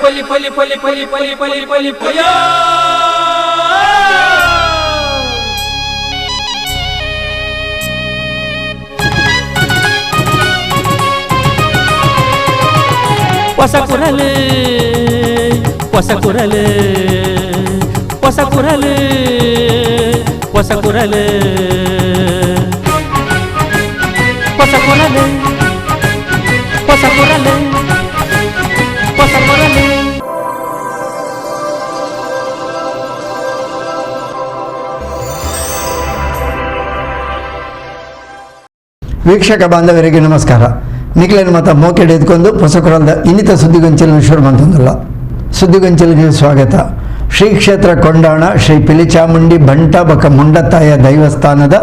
ಪಲಿ ಪಲಿ ಪಲಿ ಪಲಿ ಪಲಿ ಪಲಿ ಪಲಿ ಪಯ ಹೊಸ ಕುರಲು ಹೊಸ ಕುರಲು ಹೊಸ ಕುರಲು ಹೊಸ ಕುರಲು ಹೊಸ ಕುರಲು ಹೊಸ ಕುರಲು ಹೊಸ ಕುರಲು. ವೀಕ್ಷಕ ಬಾಂಧವರಿಗೆ ನಮಸ್ಕಾರ. ನಿಖಿಲನ್ ಮತ ಮೋಕೆಡ್ ಎದ್ಕೊಂಡು ಹೊಸಕುರದ ಇನ್ನಿತ ಸುದ್ದಿಗೊಂಚಲಿನ ಶುರು ಮಂತಂದಿಲ್ಲ. ಸುದ್ದಿಗೊಂಚಲಿಗೆ ಸ್ವಾಗತ. ಶ್ರೀ ಕ್ಷೇತ್ರ ಕೊಂಡಾಣ ಶ್ರೀ ಪಿಲಿಚಾಮುಂಡಿ ಬಂಟ ಬಕ ಮುಂಡತಾಯ ದೈವಸ್ಥಾನದ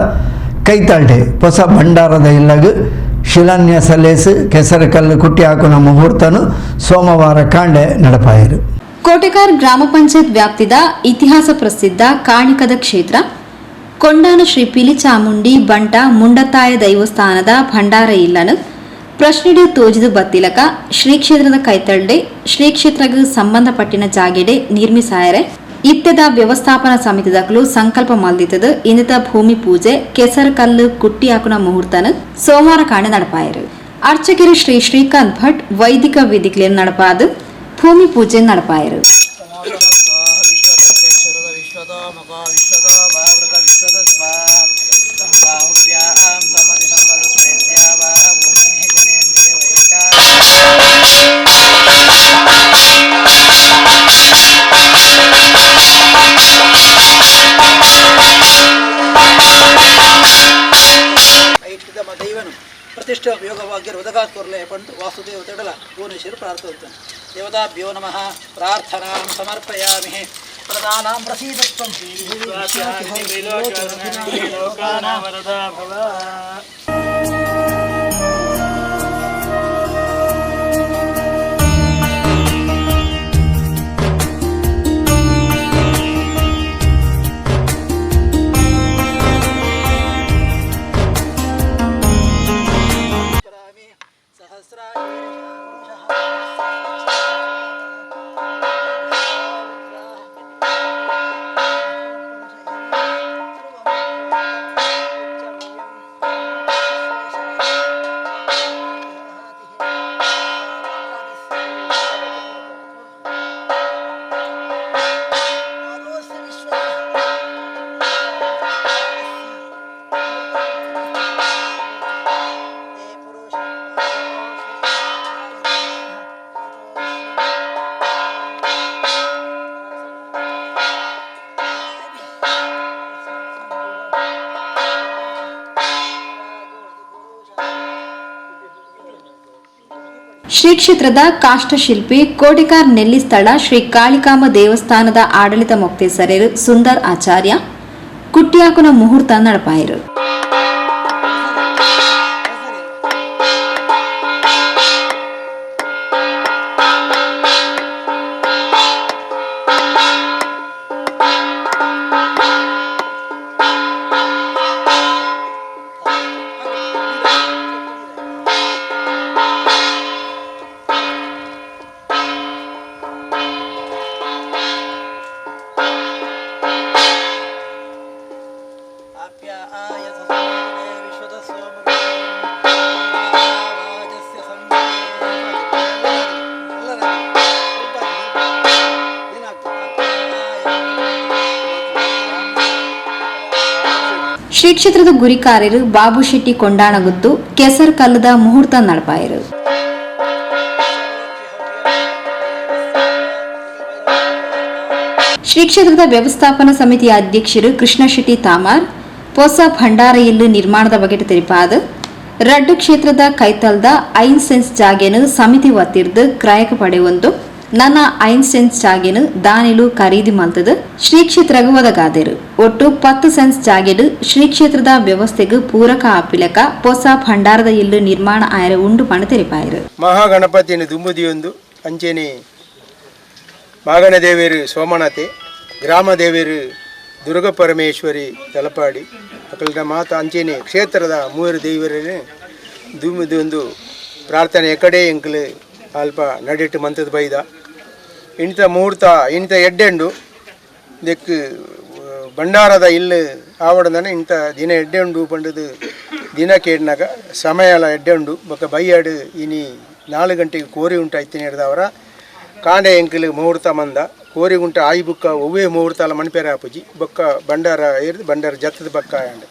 ಕೈತಾಳ್ಡೆ ಹೊಸ ಭಂಡಾರದ ಇಲ್ಲಗು ಶಿಲಾನ್ಯಾಸ ಲೇಸು ಕೆಸರಕಲ್ಲು ಕುಟ್ಟಿ ಹಾಕುನ ಮುಹೂರ್ತನು ಸೋಮವಾರ ಕಾಂಡೆ ನಡಪಾಯರು. ಕೋಟೆಕಾರ್ ಗ್ರಾಮ ಪಂಚಾಯತ್ ವ್ಯಾಪ್ತಿದ ಇತಿಹಾಸ ಪ್ರಸಿದ್ಧ ಕಾಣಿಕದ ಕ್ಷೇತ್ರ ಕೊಂಡಾಣ ಶ್ರೀ ಪಿಲಿಚಾಮುಂಡಿ ಬಂಟ ಮುಂಡತಾಯ ದೈವಸ್ಥಾನದ ಭಂಡಾರ ಇಲ್ಲನು ಪ್ರಶ್ನೆಡೆ ತೋಜಿದು ಬತ್ತಿಲಕ ಶ್ರೀ ಕ್ಷೇತ್ರದ ಕೈತಳ್ಡೆ ಶ್ರೀ ಕ್ಷೇತ್ರಕ್ಕೆ ಸಂಬಂಧಪಟ್ಟಿನ ಜಾಗೆಡೆ ನಿರ್ಮಿಸಾಯರೆ ಇತ್ಯದ ವ್ಯವಸ್ಥಾಪನಾ ಸಮಿತಿದಕಲು ಸಂಕಲ್ಪ ಮಲ್ದಿತದ ಇನ್ನಿತ ಭೂಮಿ ಪೂಜೆ ಕೆಸರ ಕಲ್ಲು ಕುಟ್ಟಿ ಹಾಕುನ ಮುಹೂರ್ತನ ಸೋಮವಾರ ಕಾಂಡೆ ನಡಪಾಯರು. ಅರ್ಚಕರು ಶ್ರೀ ಶ್ರೀಕಾಂತ್ ಭಟ್ ವೈದಿಕ ವೇದಿಕೆಯಲ್ಲಿ ನಡಪಾದು ಭೂಮಿ ಪೂಜೆ ನಡಪಾಯರು. ಪ್ರತಿಷ್ಠಾ ಯೋಗವಾಗಿ ಹೃದಗಾತ್ಕೊರ್ಲೆ ಪಂಡು ವಾಸುದೇವ ತಡಲ ಭುವನೇಶ್ವರ ಪ್ರಾರ್ಥಿಸುತ್ತಾನೆ. ದೇವತಾಭ್ಯೋ ನಮಃ ಪ್ರಾರ್ಥನಾಂ ಸಮರ್ಪಯಾಮಿ. ಪ್ರಧಾನಾಂ ಪ್ರಸೀದತ್ವಂ ಶ್ರೀ ಕ್ಷೇತ್ರದ ಕಾಷ್ಟಶಿಲ್ಪಿ ಕೋಟೆಕಾರ್ ನೆಲ್ಲಿ ಸ್ಥಳ ಶ್ರೀ ಕಾಳಿಕಾಮ ದೇವಸ್ಥಾನದ ಆಡಳಿತ ಮೊಕ್ತೇಸರರು ಸುಂದರ್ ಆಚಾರ್ಯ ಕುಟ್ಟಿಯಾಕುನ ಮುಹೂರ್ತ ನಡಪಾಯರು. ಶ್ರೀ ಕ್ಷೇತ್ರದ ಗುರಿಕಾರ್ಯರು ಬಾಬು ಶೆಟ್ಟಿ ಕೊಂಡಾಣಗುತ್ತು ಕೆಸರ್ ಕಲ್ಲದ ಮುಹೂರ್ತ ನಡಪಾಯರು. ಶ್ರೀ ಕ್ಷೇತ್ರದ ವ್ಯವಸ್ಥಾಪನಾ ಸಮಿತಿಯ ಅಧ್ಯಕ್ಷರು ಕೃಷ್ಣ ಶೆಟ್ಟಿ ತಾಮಾರ್ ಹೊಸ ಭಂಡಾರ ಇಲ್ಲು ನಿರ್ಮಾಣದ ಬಗ್ಗೆ ತಿಳಿಪಾದ ರಡ್ಡು ಕ್ಷೇತ್ರದ ಕೈತಲ್ದ 5 ಸೆನ್ಸ್ ಜಾಗೆನು ಸಮಿತಿ ಒತ್ತಿರ್ದು ಕ್ರಯಕ್ಕೆ ಪಡೆಯುವಂತು ನನ್ನ 5 ಸೆನ್ಸ್ ಜಾಗೆನು ದಾನಿಲು ಖರೀದಿ ಮಲ್ತದ ಶ್ರೀ ಕ್ಷೇತ್ರಗ ಒದಗಾದರು. ಒಟ್ಟು 10 ಸೆನ್ಸ್ ಜಾಗೆಡು ಶ್ರೀ ಕ್ಷೇತ್ರದ ವ್ಯವಸ್ಥೆಗೆ ಪೂರಕ ಆಪಿಲಕ ಹೊಸ ಭಂಡಾರದ ಇಲ್ಲು ನಿರ್ಮಾಣ ಆಯರ ಉಂಡು ಪಣ ತೆರಿಪಾಯರು. ಮಹಾಗಣಪತಿಯನ್ನು ದುಂಬುದಿಯೊಂದು ಅಂಚೆನೆ ಮಾಗಣ ದೇವೇರು ಸೋಮನಾಥೆ ಗ್ರಾಮ ದೇವೇರು ದುರ್ಗ ಪರಮೇಶ್ವರಿ ತಲಪಾಡಿ ಅಕಲ್ನ ಮಾತ ಅಂಚೆನೆ ಕ್ಷೇತ್ರದ 3 ದೇವರೇ ದುಂಬುದಿಯೊಂದು ಪ್ರಾರ್ಥನೆ ಎಕಡೆ ಎಂಕಲು ಅಲ್ಪ ನಡಿಟ್ಟು ಮಂತದ ಬೈದ ಇಂಥ ಮುಹೂರ್ತ ಇಂಥ ಎಡ್ಡೆಂಡು ಇದಕ್ಕೆ ಭಂಡಾರದ ಇಲ್ಲು ಆವಡದನೆ ಇಂಥ ದಿನ ಎಡ್ಡೆ ಉಂಡು ಪಂಡದು ದಿನ ಕೇಳಿನಾಗ ಸಮಯ ಎಲ್ಲ ಎಡ್ಡೆ ಉಂಡು ಬೊಕ್ಕ ಬೈಯಾಡು ಇನಿ 4 ಗಂಟೆಗೆ ಕೋರಿ ಉಂಟು ಐತಿನ ಹಿಡ್ದವರ ಕಾಂಡೆ ಎಂಕಲ್ ಮುಹೂರ್ತ ಮಂದ ಕೋರಿ ಉಂಟ ಆಯಿ ಬುಕ್ಕ ಒವ್ವೇ ಮುಹೂರ್ತ ಎಲ್ಲ ಮಣಿಪೇರ ಆಪುಜಿ ಬೊಕ್ಕ ಭಂಡಾರ ಇರ್ದು ಭಂಡಾರ ಜತ್ತದ ಬಕ್ಕ ಆಯಂಡು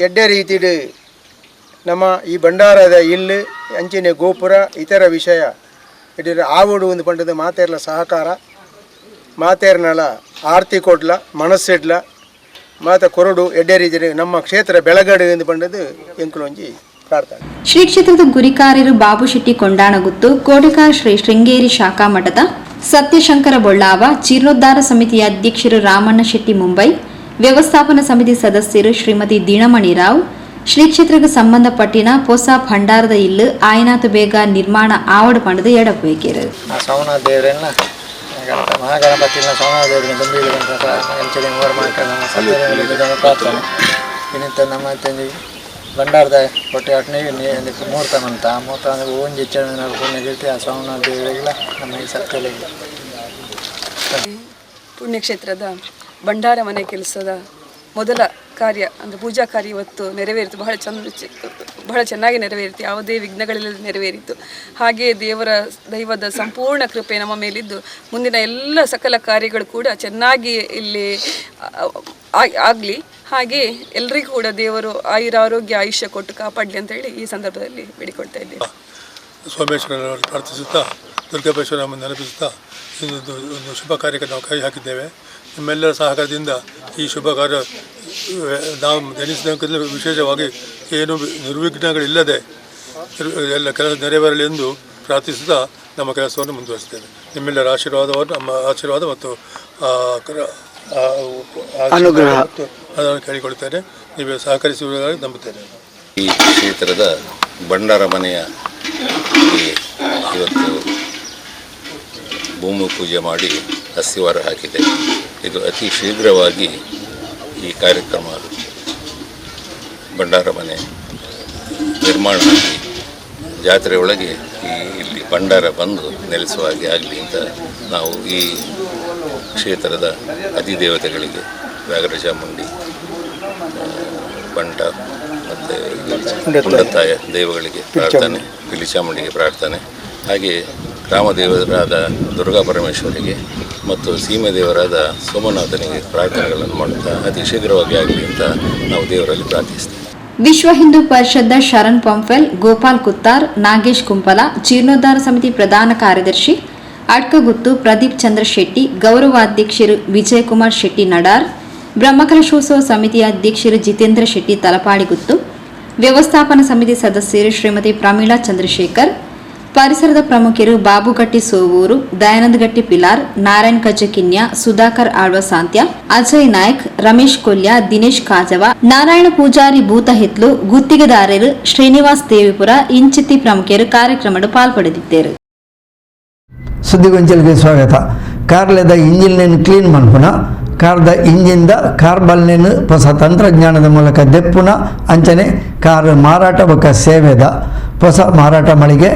ಎಡ್ಡೆ ರೀತಿಡು ನಮ್ಮ ಈ ಭಂಡಾರದ ಇಲ್ಲು ಅಂಚಿನ ಗೋಪುರ ಇತರ ವಿಷಯ ಎಡ್ಡೆ ಆವಡು ಒಂದು ಪಂಡದ ಮಾತೇರ್ಲ ಸಹಕಾರ ಮಾತೇರ್ನಲ ಆರ್ತಿ ಕೊಡ್ಲ ಮನಸ್ಸಿಡ್ಲ ಮಾತ ಕೊರಡು ಎಡ್ಡೆ ರೀತಿ ನಮ್ಮ ಕ್ಷೇತ್ರ ಬೆಳಗಡೆ ಎಂದು ಪಂಡದು ಎಂಕುಲೊಂಜಿ ಪ್ರಾರ್ಥನೆ. ಶ್ರೀ ಕ್ಷೇತ್ರದ ಗುರಿಕಾರ್ಯರು ಬಾಬು ಶೆಟ್ಟಿ ಕೊಂಡಾಣಗುತ್ತು ಕೋಡಿಕಾರ್ ಶ್ರೀ ಶೃಂಗೇರಿ ಶಾಖಾ ಮಠದ ಸತ್ಯಶಂಕರ ಬೊಳ್ಳಾವ ಜೀರ್ಣೋದ್ಧಾರ ಸಮಿತಿಯ ಅಧ್ಯಕ್ಷರು ರಾಮಣ್ಣ ಶೆಟ್ಟಿ ಮುಂಬೈ, ವ್ಯವಸ್ಥಾಪನಾ ಸಮಿತಿ ಸದಸ್ಯರು ಶ್ರೀಮತಿ ದಿನಮಣಿ ರಾವ್, ಶ್ರೀ ಕ್ಷೇತ್ರಕ್ಕೆ ಸಂಬಂಧಪಟ್ಟಿನ ಹೊಸ ಭಂಡಾರದ ಇಲ್ಲು ಆಯನಾತು ಬೇಗ ನಿರ್ಮಾಣ ಆವಡು ಪಂಡದ ಎಡಬೇಕಿರು ಮಹಾಗಣಪತಿನ ಸೋಮದೇವರಿಗೆ ಬಂದಿದ್ದಂತೆ ಮೂರು ಮಾಡ್ಕೊಂಡು ಪ್ರಾರ್ಥನೆ ಇನ್ನಿತ ನಮ್ಮ ತಂದೆ ಭಂಡಾರದ ಹೊಟ್ಟೆ ಅಟ್ನೇ ಮುಹೂರ್ತ ಅಂತ ಆ ಮುಹೂರ್ತ ಅಂದರೆ ಓಂಜಿ ಪುಣ್ಯಕೀರ್ತಿ ಆ ಸೋಮನಾಥ ದೇವರಿಗೆಲ್ಲ ನಮಗೆ ಸತ್ಯಲಿಲ್ಲ. ಪುಣ್ಯಕ್ಷೇತ್ರದ ಭಂಡಾರ ಮನೆ ಕೆಲಸದ ಮೊದಲ ಕಾರ್ಯ ಅಂದರೆ ಪೂಜಾ ಕಾರ್ಯ ಇವತ್ತು ನೆರವೇರಿತು. ಬಹಳ ಚೆನ್ನಾಗಿ ನೆರವೇರಿತು, ಯಾವುದೇ ವಿಘ್ನಗಳಿಲ್ಲದೆ ನೆರವೇರಿತು. ಹಾಗೆಯೇ ದೈವದ ಸಂಪೂರ್ಣ ಕೃಪೆ ನಮ್ಮ ಮೇಲಿದ್ದು ಮುಂದಿನ ಎಲ್ಲ ಸಕಲ ಕಾರ್ಯಗಳು ಕೂಡ ಚೆನ್ನಾಗಿ ಇಲ್ಲಿ ಆಗಲಿ. ಹಾಗೆ ಎಲ್ಲರಿಗೂ ಕೂಡ ದೇವರು ಆಯುರಾರೋಗ್ಯ ಆಯುಷ್ಯ ಕೊಟ್ಟು ಕಾಪಾಡಲಿ ಅಂತ ಹೇಳಿ ಈ ಸಂದರ್ಭದಲ್ಲಿ ಬೇಡಿಕೊಳ್ತಾ ಇದ್ದೇವೆ. ಸೋಮೇಶ್ವರನವರು ಪ್ರಾರ್ಥಿಸುತ್ತಾ ದುರ್ಗಾಪೇಶ್ವರನನ್ನು ನೆನಪಿಸುತ್ತಾ ಒಂದು ಶುಭ ಕಾರ್ಯಕ್ಕೆ ನಾವು ಕೈ ಹಾಕಿದ್ದೇವೆ. ನಿಮ್ಮೆಲ್ಲರ ಸಹಕಾರದಿಂದ ಈ ಶುಭ ಕಾರ್ಯ ನಾವು ನೆನೆಸಿದ ವಿಶೇಷವಾಗಿ ಏನು ನಿರ್ವಿಘ್ನಗಳಿಲ್ಲದೆ ಎಲ್ಲ ಕೆಲಸ ನೆರವೇರಲಿ ಎಂದು ಪ್ರಾರ್ಥಿಸುತ್ತಾ ನಮ್ಮ ಕೆಲಸವನ್ನು ಮುಂದುವರಿಸುತ್ತೇವೆ. ನಿಮ್ಮೆಲ್ಲರ ಆಶೀರ್ವಾದವನ್ನು ನಮ್ಮ ಆಶೀರ್ವಾದ ಮತ್ತು ಅನುಗ್ರಹ ಅದನ್ನು ಕೇಳಿಕೊಳ್ಳುತ್ತೇನೆ. ನೀವು ಸಹಕರಿಸುವುದಾಗಿ ನಂಬುತ್ತೇನೆ. ಈ ಕ್ಷೇತ್ರದ ಭಂಡಾರ ಮನೆಯ ಇವತ್ತು ಭೂಮಿ ಪೂಜೆ ಮಾಡಿ ಅಸ್ತಿವಾರ ಹಾಕಿದೆ. ಇದು ಅತಿ ಶೀಘ್ರವಾಗಿ ಈ ಕಾರ್ಯಕ್ರಮ ಭಂಡಾರ ಮನೆ ನಿರ್ಮಾಣ ಆಗಿ ಜಾತ್ರೆಯೊಳಗೆ ಇಲ್ಲಿ ಭಂಡಾರ ಬಂದು ನೆಲೆಸುವ ಹಾಗೆ ಆಗಲಿ ಅಂತ ನಾವು ಈ ಕ್ಷೇತ್ರದ ಅಧಿದೇವತೆಗಳಿಗೆ ವ್ಯಾಘ್ರಚಾಮುಂಡಿ, ಬಂಟ ಮತ್ತು ಕುಂಡತಾಯ ದೇವಗಳಿಗೆ ಪ್ರಾರ್ಥನೆ, ಪಿಲಿಚಾಮುಂಡಿಗೆ ಪ್ರಾರ್ಥನೆ, ಹಾಗೆ ಗ್ರಾಮದೇವರಾದ ದುರ್ಗಾ ಪರಮೇಶ್ವರಿಗೆ ಮತ್ತು ಸೀಮೆ ದೇವರಾದ ಸೋಮನಾಥನಿಗೆ ಪ್ರಾರ್ಥನೆಗಳನ್ನು ಮಾಡುತ್ತಾ ಅತಿ ಶೀಘ್ರವಾಗಿ ಆಗಲಿ ಅಂತ ನಾವು ದೇವರಲ್ಲಿ ಪ್ರಾರ್ಥಿಸ್ತೇವೆ. ವಿಶ್ವ ಹಿಂದೂ ಪರಿಷತ್ನ ಶರಣ್ ಪಂಫೆಲ್, ಗೋಪಾಲ್ ಕುತ್ತಾರ್, ನಾಗೇಶ್ ಕುಂಪಲ, ಜೀರ್ಣೋದ್ಧಾರ ಸಮಿತಿ ಪ್ರಧಾನ ಕಾರ್ಯದರ್ಶಿ ಅಡ್ಕಗುತ್ತು ಪ್ರದೀಪ್ ಚಂದ್ರ ಶೆಟ್ಟಿ, ಗೌರವಾಧ್ಯಕ್ಷರು ವಿಜಯಕುಮಾರ್ ಶೆಟ್ಟಿ ನಡಾರ್, ಬ್ರಹ್ಮಕಲಶೋತ್ಸವ ಸಮಿತಿಯ ಅಧ್ಯಕ್ಷರು ಜಿತೇಂದ್ರ ಶೆಟ್ಟಿ ತಲಪಾಡಿಗುತ್ತು, ವ್ಯವಸ್ಥಾಪನಾ ಸಮಿತಿ ಸದಸ್ಯರು ಶ್ರೀಮತಿ ಪ್ರಮೀಳಾ ಚಂದ್ರಶೇಖರ್, ಪರಿಸರದ ಪ್ರಮುಖರು ಬಾಬುಗಟ್ಟಿ ಸೋವೂರು, ದಯಾನಂದಗಟ್ಟಿ ಪಿಲಾರ್, ನಾರಾಯಣ್ ಕಜಕಿನ್ಯ, ಸುಧಾಕರ್ ಆಳ್ವ ಸಾಂತ್ಯ, ಅಜಯ್ ನಾಯ್ಕ್, ರಮೇಶ್ ಕೊಲ್ಯ, ದಿನೇಶ್ ಕಾಜವ, ನಾರಾಯಣ ಪೂಜಾರಿ ಭೂತ ಹೆತ್ಲು, ಗುತ್ತಿಗೆದಾರರು ಶ್ರೀನಿವಾಸ್ ದೇವಿಪುರ ಇಂಚಿತ್ತಿ ಪ್ರಮುಖರು ಕಾರ್ಯಕ್ರಮದ ಪಾಲ್ಪಡೆದಿದ್ದರು. ಸುದ್ದಿಗೊಂಚಲಿಗೆ ಸ್ವಾಗತ. ಕಾರ್ಲೆದ ಇಂಜಿನ್ ಕ್ಲೀನ್ ಮನ್ಪುನ, ಕಾರ್ದ ಇಂಜಿನ್ದ ಕಾರ್ಬಲ್ನೇನು ಹೊಸ ತಂತ್ರಜ್ಞಾನದ ಮೂಲಕ ದೆಪ್ಪುನ ಅಂಚನೆ ಕಾರ್ ಮಾರಾಟ ಬೊಕ್ಕ ಸೇವೆದ ಹೊಸ ಮಾರಾಟ ಮಳಿಗೆ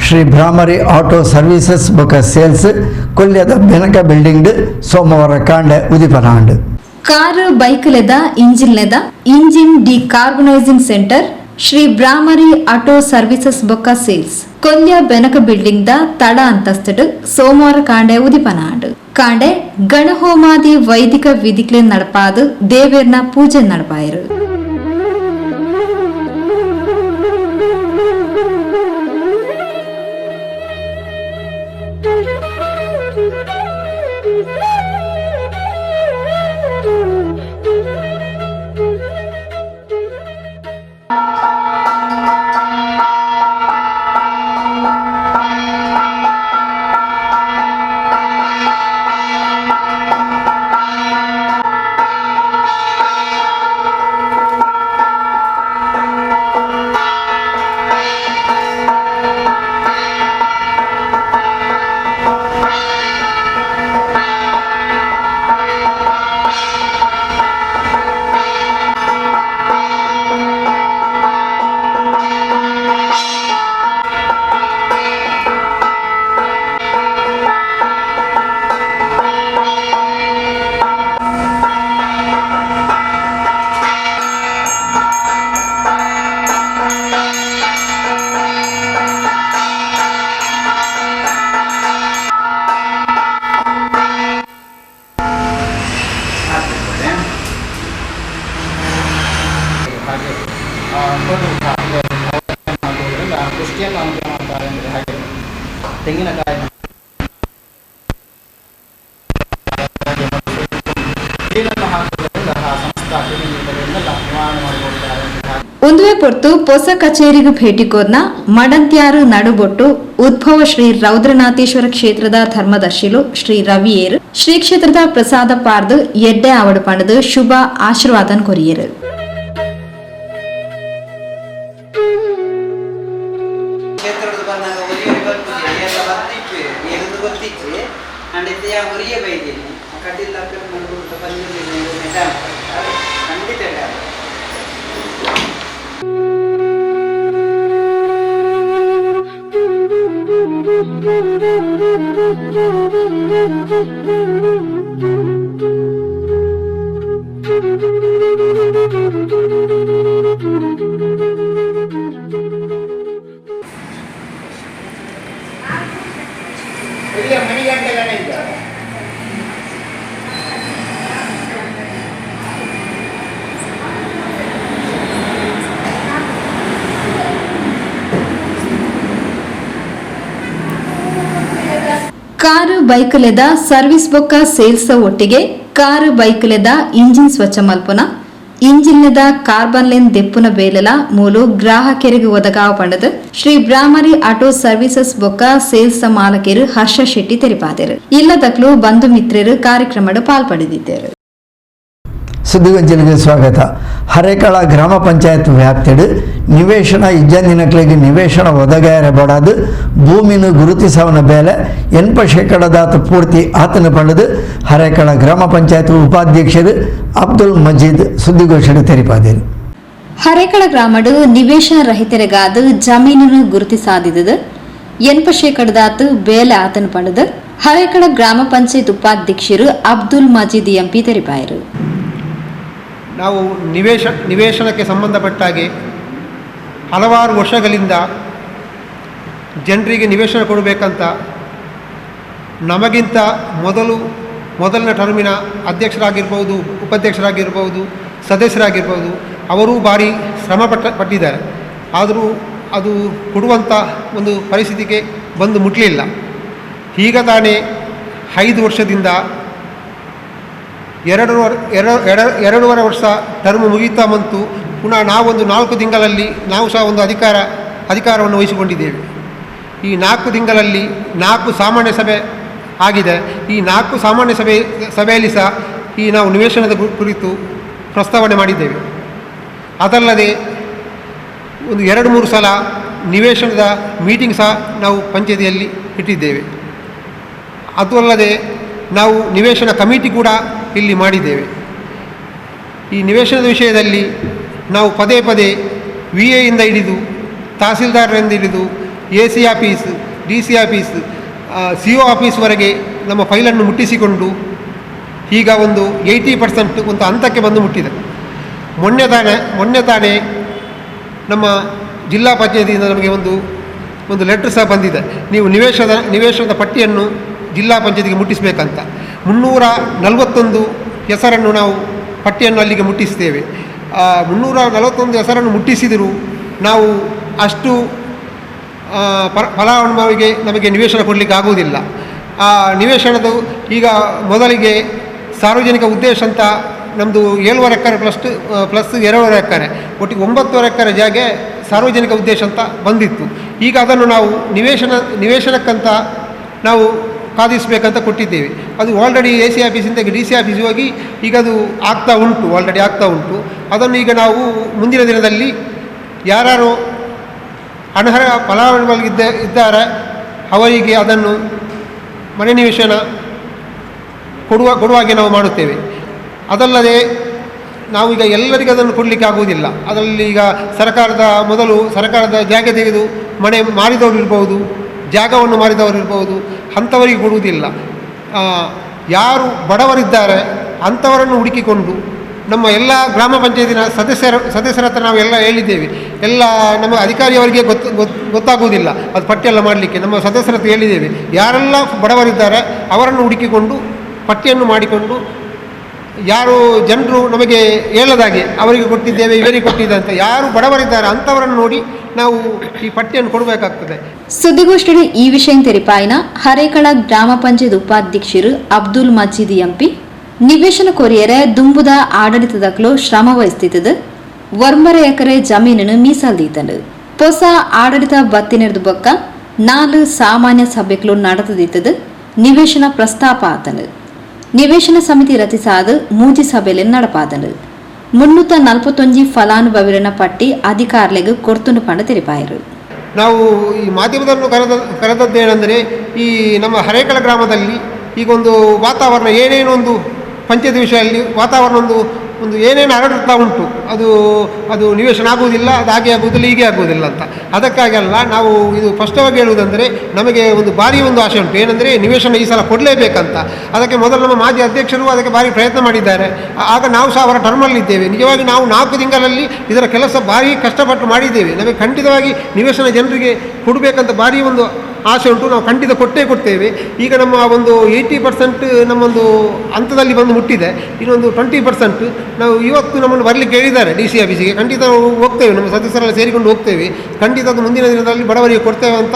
ಶ್ರೀ ಭ್ರಾಮರಿ ಆಟೋ ಸರ್ವಿಸಸ್ ಬೊಕ್ಕ ಸೇಲ್ಸ್ ಕೊಲ್ಯದ ಬೆನಕ ಬಿಲ್ಡಿಂಗ್ ಸೋಮವಾರ ಕಾಂಡೆ ಉದಿಪನಾಂಡ್. ಕಾರು ಬೈಕ್ಲೆದ engine decarbonising centre Shri Brahmari auto services ಬೊಕ್ಕ ಸೇಲ್ಸ್ ಕೊಲ್ಯ ಬೆನಕ ಬಿಲ್ಡಿಂಗ್ ದ ತಳ ಅಂತಸ್ತಡು ಸೋಮವಾರ ಕಾಂಡೆ ಉದಿಪನಾಂಡ್. ಕಾಂಡೆ ಗಣಹೋಮಾದಿ ವೈದಿಕ ವಿಧಿಕ್ಲೆ ನಡಪಾದು ದೇವೇರ್ನ ಪೂಜೆ ನಡಪಾಯರು. ಮಾಡುವುದರಿಂದ ಕೃಷಿಯನ್ನು ಅನುಕೂಲ ಮಾಡ್ತಾರೆ ಅಂದರೆ ಹಾಗೆ ತೆಂಗಿನಕಾಯಿ ನೀರನ್ನು ಹಾಕುವುದರಿಂದ ಆ ಸಮಸ್ತ ಕ್ರಿಮಿಕೀಟಗಳನ್ನೆಲ್ಲ ನಿವಾರಣೆ ಮಾಡಿಕೊಡ್ತಾರೆ. ಒಂದುವೆ ಪೊರ್ತು ಪೊಸ ಕಚೇರಿಗೆ ಭೇಟಿ ಕೋರ್ನ ಮಡಂತ್ಯಾರು ನಡುಬೊಟ್ಟು ಉದ್ಭವ ಶ್ರೀ ರೌದ್ರನಾಥೇಶ್ವರ ಕ್ಷೇತ್ರದ ಧರ್ಮದರ್ಶಿಲು ಶ್ರೀ ರವಿಯೇರು ಶ್ರೀ ಕ್ಷೇತ್ರದ ಪ್ರಸಾದ ಪಾರ್ದು ಎಡ್ಡೆ ಆವಡು ಪಣದು ಶುಭ ಆಶೀರ್ವಾದನ್ ಕೊರಿಯರು. ಕಾರು ಬೈಕ್ಲೆದ ಸರ್ವಿಸ್ ಬೊಕ್ಕ ಸೇಲ್ಸ್ ಒಟ್ಟಿಗೆ ಕಾರು ಬೈಕ್ಲೆದ ಇಂಜಿನ್ ಸ್ವಚ್ಛ ಮಲ್ಪುನ ಇಂಜಿನ್ದ ಕಾರ್ಬನ್ಲೆನ್ ದೆಪ್ಪುನ ಬೇಲೆಲ ಮೂಲು ಗ್ರಾಹಕರಿಗೆ ಒದಗಾವ ಪಂಡದು ಶ್ರೀ ಬ್ರಾಹ್ಮರಿ ಆಟೋ ಸರ್ವಿಸಸ್ ಬೊಕ್ಕ ಸೇಲ್ಸ್ ಮಾಲಕರು ಹರ್ಷ ಶೆಟ್ಟಿ ತೆರಿಪಾದರು. ಇಲ್ಲದಕ್ಲು ಬಂಧು ಮಿತ್ರರು ಕಾರ್ಯಕ್ರಮದ ಪಾಲ್ಪಡೆದಿದ್ದರು. ಸುದ್ದಿಗೊಂಚಲಿಗೆ ಸ್ವಾಗತ. ಹರೇಕಳ ಗ್ರಾಮ ಪಂಚಾಯತ್ ವ್ಯಾಪ್ತಿಡು ನಿವೇಶನ ಇಜ್ಜಂದಿನಕ್ಲಿಗೆ ನಿವೇಶನ ಒದಗಾಯರಬಾಡದು ಭೂಮಿನ ಗುರುತಿಸವನ ಬೇಲೆ 80% ಪೂರ್ತಿ ಆತನ ಪಡೆದು ಹರೇಕಳ ಗ್ರಾಮ ಪಂಚಾಯತ್ ಉಪಾಧ್ಯಕ್ಷರು ಅಬ್ದುಲ್ ಮಜೀದ್ ಸುದ್ದಿಗೋಷ್ಠಿಗೆ ತೆರಿಪಾದರು. ಹರೇಕಳ ಗ್ರಾಮಡು ನಿವೇಶನ ರಹಿತರಿಗಾದ ಜಮೀನನ್ನು ಗುರುತಿಸಾದಿದ್ದು 80% ಬೇಲೆ ಆತನ ಪಡೆದು ಹರೇಕಳ ಗ್ರಾಮ ಪಂಚಾಯತ್ ಉಪಾಧ್ಯಕ್ಷರು ಅಬ್ದುಲ್ ಮಜೀದ್ ಎಂಪಿ ತೆರಿಪಾಯರು. ನಾವು ನಿವೇಶನಕ್ಕೆ ಸಂಬಂಧಪಟ್ಟ ಹಾಗೆ ಹಲವಾರು ವರ್ಷಗಳಿಂದ ಜನರಿಗೆ ನಿವೇಶನ ಕೊಡಬೇಕಂತ ನಮಗಿಂತ ಮೊದಲಿನ ಟರ್ಮಿನ ಅಧ್ಯಕ್ಷರಾಗಿರ್ಬೋದು, ಉಪಾಧ್ಯಕ್ಷರಾಗಿರ್ಬೋದು, ಸದಸ್ಯರಾಗಿರ್ಬೋದು ಅವರೂ ಭಾರಿ ಶ್ರಮ ಪಟ್ಟಿದ್ದಾರೆ. ಆದರೂ ಅದು ಕೊಡುವಂಥ ಒಂದು ಪರಿಸ್ಥಿತಿಗೆ ಬಂದು ಮುಟ್ಟಲಿಲ್ಲ. ಈಗ ತಾನೇ 5 ವರ್ಷದಿಂದ 2.5 ವರ್ಷ ಟರ್ಮ್ ಮುಗೀತಾ ಬಂತು. ಪುನಃ ನಾವೊಂದು 4 ತಿಂಗಳಲ್ಲಿ ನಾವು ಸಹ ಒಂದು ಅಧಿಕಾರವನ್ನು ವಹಿಸಿಕೊಂಡಿದ್ದೇವೆ. ಈ 4 ತಿಂಗಳಲ್ಲಿ 4 ಸಾಮಾನ್ಯ ಸಭೆ ಆಗಿದೆ. ಈ 4 ಸಾಮಾನ್ಯ ಸಭೆಯಲ್ಲಿ ಸಹ ಈ ನಾವು ನಿವೇಶನದ ಕುರಿತು ಪ್ರಸ್ತಾವನೆ ಮಾಡಿದ್ದೇವೆ. ಅದಲ್ಲದೆ ಒಂದು 2-3 ಸಲ ನಿವೇಶನದ ಮೀಟಿಂಗ್ ಸಹ ನಾವು ಪಂಚಾಯತಿಯಲ್ಲಿ ಇಟ್ಟಿದ್ದೇವೆ. ಅದು ಅಲ್ಲದೆ ನಾವು ನಿವೇಶನ ಕಮಿಟಿ ಕೂಡ ಇಲ್ಲಿ ಮಾಡಿದ್ದೇವೆ. ಈ ನಿವೇಶನದ ವಿಷಯದಲ್ಲಿ ನಾವು ಪದೇ VA ಇಂದ ಹಿಡಿದು ತಹಸೀಲ್ದಾರರಿಂದ ಹಿಡಿದು AC office, DC office, CO ಆಫೀಸ್ವರೆಗೆ ನಮ್ಮ ಫೈಲನ್ನು ಮುಟ್ಟಿಸಿಕೊಂಡು ಈಗ ಒಂದು 80% ಒಂದು ಹಂತಕ್ಕೆ ಬಂದು ಮುಟ್ಟಿದೆ. ಮೊನ್ನೆ ತಾನೇ ನಮ್ಮ ಜಿಲ್ಲಾ ಪಂಚಾಯತಿಯಿಂದ ನಮಗೆ ಒಂದು ಲೆಟ್ರ್ ಸಹ ಬಂದಿದೆ. ನೀವು ನಿವೇಶನದ ಪಟ್ಟಿಯನ್ನು ಜಿಲ್ಲಾ ಪಂಚಾಯತಿಗೆ ಮುಟ್ಟಿಸಬೇಕಂತ. 341 ಹೆಸರನ್ನು ನಾವು ಪಟ್ಟಿಯನ್ನು ಅಲ್ಲಿಗೆ ಮುಟ್ಟಿಸ್ತೇವೆ. 341 ಹೆಸರನ್ನು ಮುಟ್ಟಿಸಿದರೂ ನಾವು ಅಷ್ಟು ಫಲಾನುಭವಿಗೆ ನಮಗೆ ನಿವೇಶನ ಕೊಡಲಿಕ್ಕೆ ಆಗುವುದಿಲ್ಲ. ಆ ನಿವೇಶನದ ಈಗ ಮೊದಲಿಗೆ ಸಾರ್ವಜನಿಕ ಉದ್ದೇಶ ಅಂತ ನಮ್ಮದು 7.5 ಎಕರೆ ಪ್ಲಸ್ 2.5 ಎಕರೆ ಒಟ್ಟಿಗೆ 9.5 ಎಕರೆ ಜಾಗ ಸಾರ್ವಜನಿಕ ಉದ್ದೇಶ ಅಂತ ಬಂದಿತ್ತು. ಈಗ ಅದನ್ನು ನಾವು ನಿವೇಶನಕ್ಕಂತ ನಾವು ಕಾದಿಸಬೇಕಂತ ಕೊಟ್ಟಿದ್ದೇವೆ. ಅದು ಆಲ್ರೆಡಿ AC ಆಫೀಸಿಂದ DC ಆಫೀಸ್ ಹೋಗಿ ಈಗ ಅದು ಆಲ್ರೆಡಿ ಆಗ್ತಾ ಉಂಟು. ಅದನ್ನು ಈಗ ನಾವು ಮುಂದಿನ ದಿನದಲ್ಲಿ ಯಾರು ಅನರ್ಹ ಫಲಾನುಭವಿಗಳಿದ್ದಾರೆ ಅವರಿಗೆ ಅದನ್ನು ಮನೆ ನಿವೇಶನ ಕೊಡುವಾಗೆ ನಾವು ಮಾಡುತ್ತೇವೆ. ಅದಲ್ಲದೆ ನಾವೀಗ ಎಲ್ಲರಿಗೂ ಅದನ್ನು ಕೊಡಲಿಕ್ಕೆ ಆಗುವುದಿಲ್ಲ. ಅದರಲ್ಲಿ ಈಗ ಸರ್ಕಾರದ ಜಾಗ ತೆಗೆದು ಮನೆ ಮಾರಿದವರು ಇರ್ಬೋದು, ಜಾಗವನ್ನು ಮಾರಿದವರು ಇರ್ಬೋದು, ಅಂಥವರಿಗೆ ಕೊಡುವುದಿಲ್ಲ. ಯಾರು ಬಡವರಿದ್ದಾರೆ ಅಂಥವರನ್ನು ಹುಡುಕಿಕೊಂಡು ನಮ್ಮ ಎಲ್ಲ ಗ್ರಾಮ ಪಂಚಾಯತಿನ ಸದಸ್ಯರ ಹತ್ರ ನಾವೆಲ್ಲ ಹೇಳಿದ್ದೇವೆ. ಎಲ್ಲ ನಮ್ಮ ಅಧಿಕಾರಿಯವರಿಗೆ ಗೊತ್ತಾಗುವುದಿಲ್ಲ ಅದು ಪಟ್ಟಿಯೆಲ್ಲ ಮಾಡಲಿಕ್ಕೆ. ನಮ್ಮ ಸದಸ್ಯರ ಹತ್ರ ಹೇಳಿದ್ದೇವೆ, ಯಾರೆಲ್ಲ ಬಡವರಿದ್ದಾರೆ ಅವರನ್ನು ಹುಡುಕಿಕೊಂಡು ಪಟ್ಟಿಯನ್ನು ಮಾಡಿಕೊಂಡು ಯಾರು ಜನರು ನಮಗೆ ಹೇಳದಾಗೆ ಅವರಿಗೆ ಕೊಟ್ಟಿದ್ದೇವೆ ಇವರಿಗೆ ಕೊಟ್ಟಿದ್ದೇವೆ ಅಂತ ಯಾರು ಬಡವರಿದ್ದಾರೆ ಅಂಥವರನ್ನು ನೋಡಿ ನಾವು ಈ ಪಟ್ಟಿಯನ್ನು ಕೊಡಬೇಕಾಗ್ತದೆ. ಸುದ್ದಿಗೋಷ್ಠಿಯಲ್ಲಿ ಈ ವಿಷಯ ತೆರಿಪಾಯಿನ ಹರೇಕಳ ಗ್ರಾಮ ಪಂಚಾಯತ್ ಉಪಾಧ್ಯಕ್ಷರು ಅಬ್ದುಲ್ ಮಜೀದ್ ಎಂಪಿ ನಿವೇಶನ ಕೊರಿಯರೆ ದುಂಬುದ ಆಡಳಿತದಕ್ಕಲು ಶ್ರಮ ವಹಿಸ್ತಿದ್ದದು 1 ಎಕರೆ ಜಮೀನನ್ನು ಮೀಸಲ್ದೀತನು. ಹೊಸ ಆಡಳಿತ ಬತ್ತಿನರ್ದು ಬೊಕ್ಕ 4 ಸಾಮಾನ್ಯ ಸಭೆಗಳು ನಡೆದಿದ್ದದು ನಿವೇಶನ ಪ್ರಸ್ತಾಪ ಆತನು. ನಿವೇಶನ ಸಮಿತಿ ರಚಿಸಾದ ಮೂಜಿ ಸಭೆಯಲ್ಲಿ ನಡಪಾದನು. 341 ಫಲಾನುಭವಿರನ ಪಟ್ಟಿ ಅಧಿಕಾರಿಗಳಿಗೆ ಕೊಡ್ತುಂಡು ಪಂಡ ತೆರಿಪಾಯರು. ನಾವು ಈ ಮಾಧ್ಯಮದನ್ನು ಕರೆದದ್ದೇನೆಂದರೆ ಈ ನಮ್ಮ ಹರೇಕಳ ಗ್ರಾಮದಲ್ಲಿ ಈಗೊಂದು ವಾತಾವರಣ ಏನೇನು ಒಂದು ಪಂಚಾಯತ್ ವಿಷಯದಲ್ಲಿ ವಾತಾವರಣ ಒಂದು ಏನೇನು ಹರಡುತ್ತಾ ಉಂಟು, ಅದು ನಿವೇಶನ ಆಗುವುದಿಲ್ಲ, ಅದು ಹಾಗೆ ಆಗುವುದಿಲ್ಲ, ಹೀಗೆ ಆಗುವುದಿಲ್ಲ ಅಂತ. ಅದಕ್ಕಾಗಲ್ಲ ನಾವು ಇದು ಸ್ಪಷ್ಟವಾಗಿ ಹೇಳುವುದಂದರೆ ನಮಗೆ ಒಂದು ಭಾರಿ ಒಂದು ಆಸೆ ಉಂಟು. ಏನಂದರೆ ನಿವೇಶನ ಈ ಸಲ ಕೊಡಲೇಬೇಕಂತ. ಅದಕ್ಕೆ ಮೊದಲು ನಮ್ಮ ಮಾಜಿ ಅಧ್ಯಕ್ಷರು ಅದಕ್ಕೆ ಭಾರಿ ಪ್ರಯತ್ನ ಮಾಡಿದ್ದಾರೆ. ಆಗ ನಾವು ಸಹ ಅವರ ಟರ್ಮಲ್ಲಿದ್ದೇವೆ. ನಿಜವಾಗಿ ನಾವು 4 ತಿಂಗಳಲ್ಲಿ ಇದರ ಕೆಲಸ ಭಾರಿ ಕಷ್ಟಪಟ್ಟು ಮಾಡಿದ್ದೇವೆ. ನಮಗೆ ಖಂಡಿತವಾಗಿ ನಿವೇಶನ ಜನರಿಗೆ ಕೊಡಬೇಕಂತ ಭಾರಿ ಒಂದು ಆಸೆ ಉಂಟು. ನಾವು ಖಂಡಿತ ಕೊಡ್ತೇವೆ. ಈಗ ನಮ್ಮ ಒಂದು 80% ನಮ್ಮೊಂದು ಹಂತದಲ್ಲಿ ಬಂದು ಮುಟ್ಟಿದೆ. ಇನ್ನೊಂದು 20% ನಾವು ಇವತ್ತು ನಮ್ಮನ್ನು ಬರಲಿಕ್ಕೆ ಹೇಳಿದ್ದಾರೆ DC ಆಫೀಸಿಗೆ. ಖಂಡಿತ ನಾವು ಹೋಗ್ತೇವೆ, ನಮ್ಮ ಸದಸ್ಯರೆಲ್ಲ ಸೇರಿಕೊಂಡು ಹೋಗ್ತೇವೆ. ಖಂಡಿತ ಅದು ಮುಂದಿನ ದಿನದಲ್ಲಿ ಬಡವರಿಗೆ ಕೊಡ್ತೇವೆ ಅಂತ